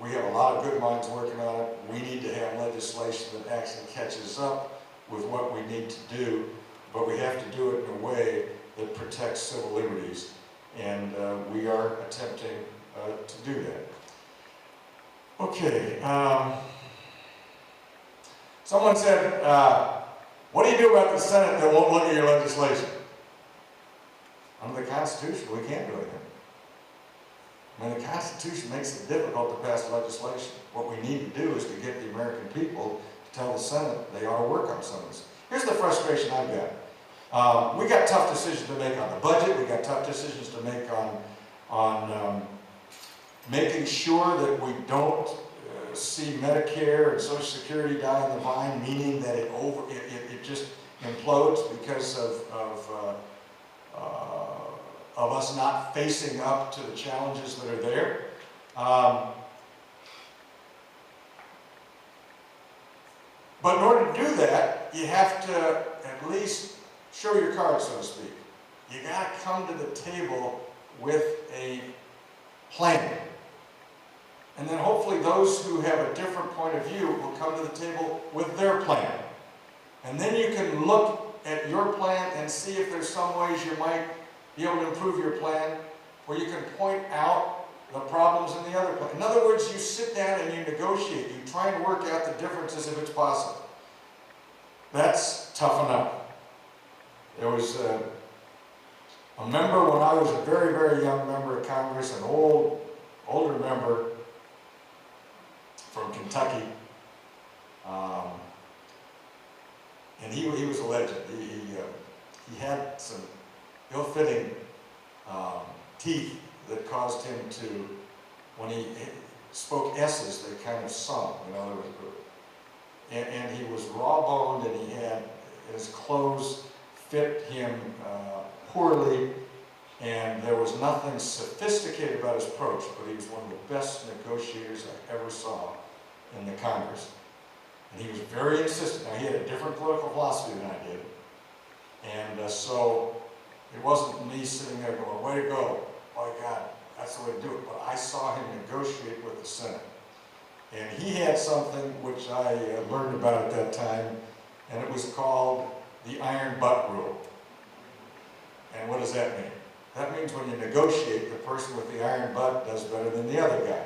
we have a lot of good minds working on it. We need to have legislation that actually catches up with what we need to do, but we have to do it in a way that protects civil liberties, and we are attempting to do that. Okay. Someone said, what do you do about the Senate that won't look at your legislation? Under the Constitution, we can't do anything. I mean, the Constitution makes it difficult to pass legislation. What we need to do is to get the American people to tell the Senate they ought to work on some of this. Here's the frustration I've got. We got tough decisions to make on the budget. We got tough decisions to make on making sure that we don't see Medicare and Social Security die on the vine, meaning that it just implodes because of us not facing up to the challenges that are there. But in order to do that, you have to at least show your cards, so to speak. You got to come to the table with a plan. And then hopefully those who have a different point of view will come to the table with their plan. And then you can look at your plan and see if there's some ways you might be able to improve your plan, or you can point out the problems in the other plan. In other words, you sit down and you negotiate. You try and work out the differences if it's possible. That's tough enough. There was a member when I was a very, very young member of Congress, an older member from Kentucky, and he was a legend. legend. He had some ill-fitting teeth that caused him to, when he spoke S's, they kind of sung, you know. And he was raw-boned, and he had, his clothes fit him poorly, and there was nothing sophisticated about his approach, but he was one of the best negotiators I ever saw in the Congress. And he was very insistent. Now, he had a different political philosophy than I did, and so it wasn't me sitting there going, way to go, by God, that's the way to do it. But I saw him negotiate with the Senate. And he had something which I learned about at that time, and it was called the iron butt rule. And what does that mean? That means when you negotiate, the person with the iron butt does better than the other guy.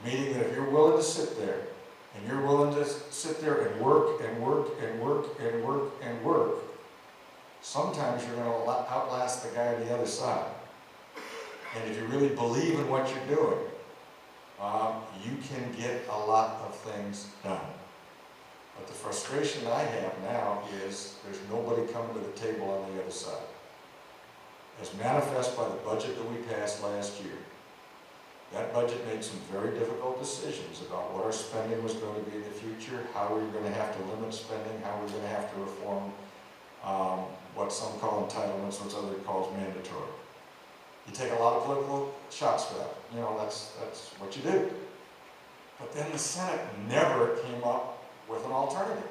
Meaning that if you're willing to sit there, and you're willing to sit there and work and work and work and work and work, sometimes you're going to outlast the guy on the other side. And if you really believe in what you're doing, you can get a lot of things done. But the frustration I have now is there's nobody coming to the table on the other side. As manifest by the budget that we passed last year, that budget made some very difficult decisions about what our spending was going to be in the future, how we were going to have to limit spending, how we were going to have to reform what some call entitlements, what others call mandatory. You take a lot of political shots for that. You know, that's what you do. But then the Senate never came up with an alternative.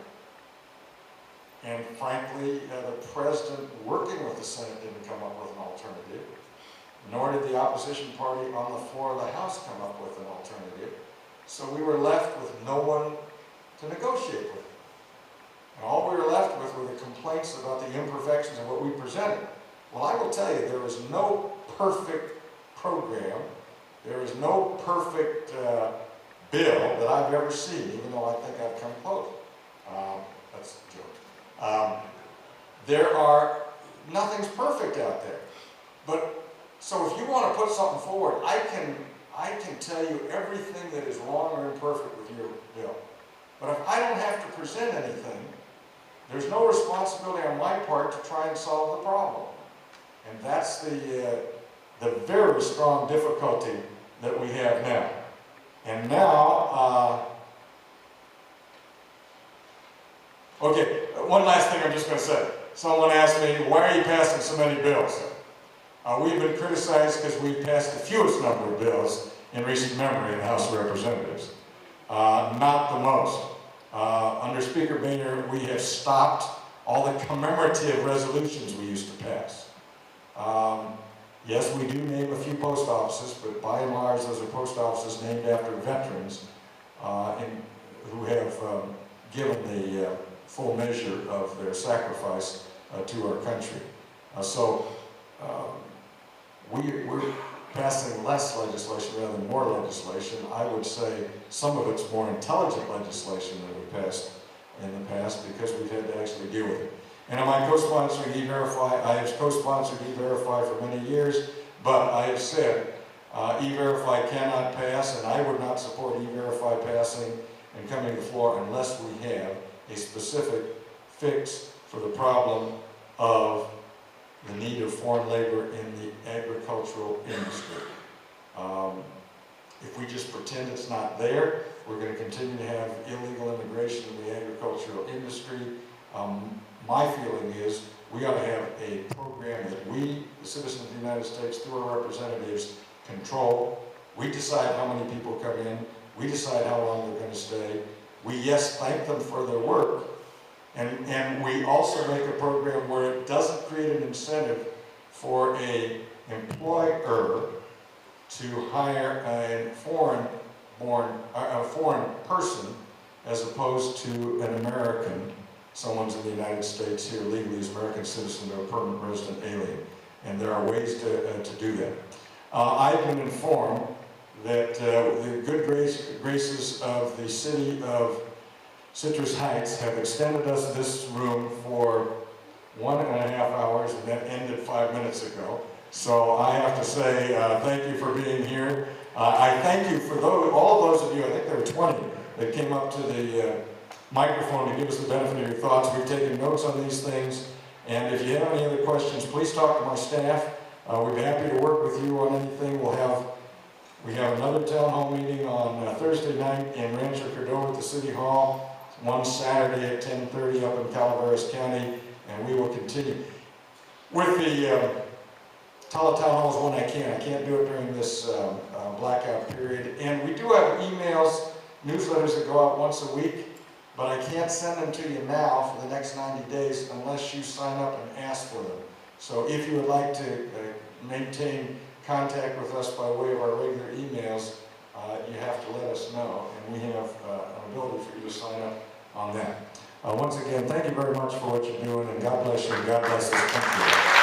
And frankly, the president working with the Senate didn't come up with an alternative, nor did the opposition party on the floor of the House come up with an alternative. So we were left with no one to negotiate with. And all we were left with were the complaints about the imperfections of what we presented. Well, I will tell you, there is no perfect program, there is no perfect bill that I've ever seen, even though I think I've come close. That's a joke. Nothing's perfect out there. But, so if you want to put something forward, I can tell you everything that is wrong or imperfect with your bill. But if I don't have to present anything, there's no responsibility on my part to try and solve the problem. And that's the very strong difficulty that we have now. And now, okay, one last thing I'm just going to say. Someone asked me, why are you passing so many bills? We've been criticized because we've passed the fewest number of bills in recent memory in the House of Representatives. Not the most. Under Speaker Boehner, we have stopped all the commemorative resolutions we used to pass. Yes, we do name a few post offices, but by and large, those are post offices named after veterans who have given the full measure of their sacrifice to our country. We're passing less legislation rather than more legislation. I would say some of it's more intelligent legislation than we passed in the past because we've had to actually deal with it. And am I co-sponsoring E-Verify? I have co-sponsored E-Verify for many years, but I have said E-Verify cannot pass, and I would not support E-Verify passing and coming to the floor unless we have a specific fix for the problem of the need of foreign labor in the agricultural industry. If we just pretend it's not there, we're going to continue to have illegal immigration in the agricultural industry. My feeling is we ought to have a program that we, the citizens of the United States, through our representatives, control. We decide how many people come in. We decide how long they're going to stay. We, yes, thank them for their work. And we also make a program where it doesn't create an incentive for an employer to hire a foreign person as opposed to an American. Someone's in the United States here legally as American citizen or a permanent resident alien. And there are ways to do that. I've been informed that the good graces of the city of Citrus Heights have extended us this room for 1.5 hours, and that ended 5 minutes ago. So I have to say thank you for being here. I thank you for all of those of you, I think there were 20, that came up to the microphone to give us the benefit of your thoughts. We've taken notes on these things, and if you have any other questions, please talk to my staff. We'd be happy to work with you on anything. We have another town hall meeting on Thursday night in Rancho Cordova at the City Hall, one Saturday at 10:30 up in Calaveras County, and we will continue. With the Town Hall is one I can't do it during this blackout period. And we do have emails, newsletters that go out once a week, but I can't send them to you now for the next 90 days unless you sign up and ask for them. So if you would like to maintain contact with us by way of our regular emails, you have to let us know, and we have an ability for you to sign up on that. Once again, thank you very much for what you're doing, and God bless you, and God bless this country.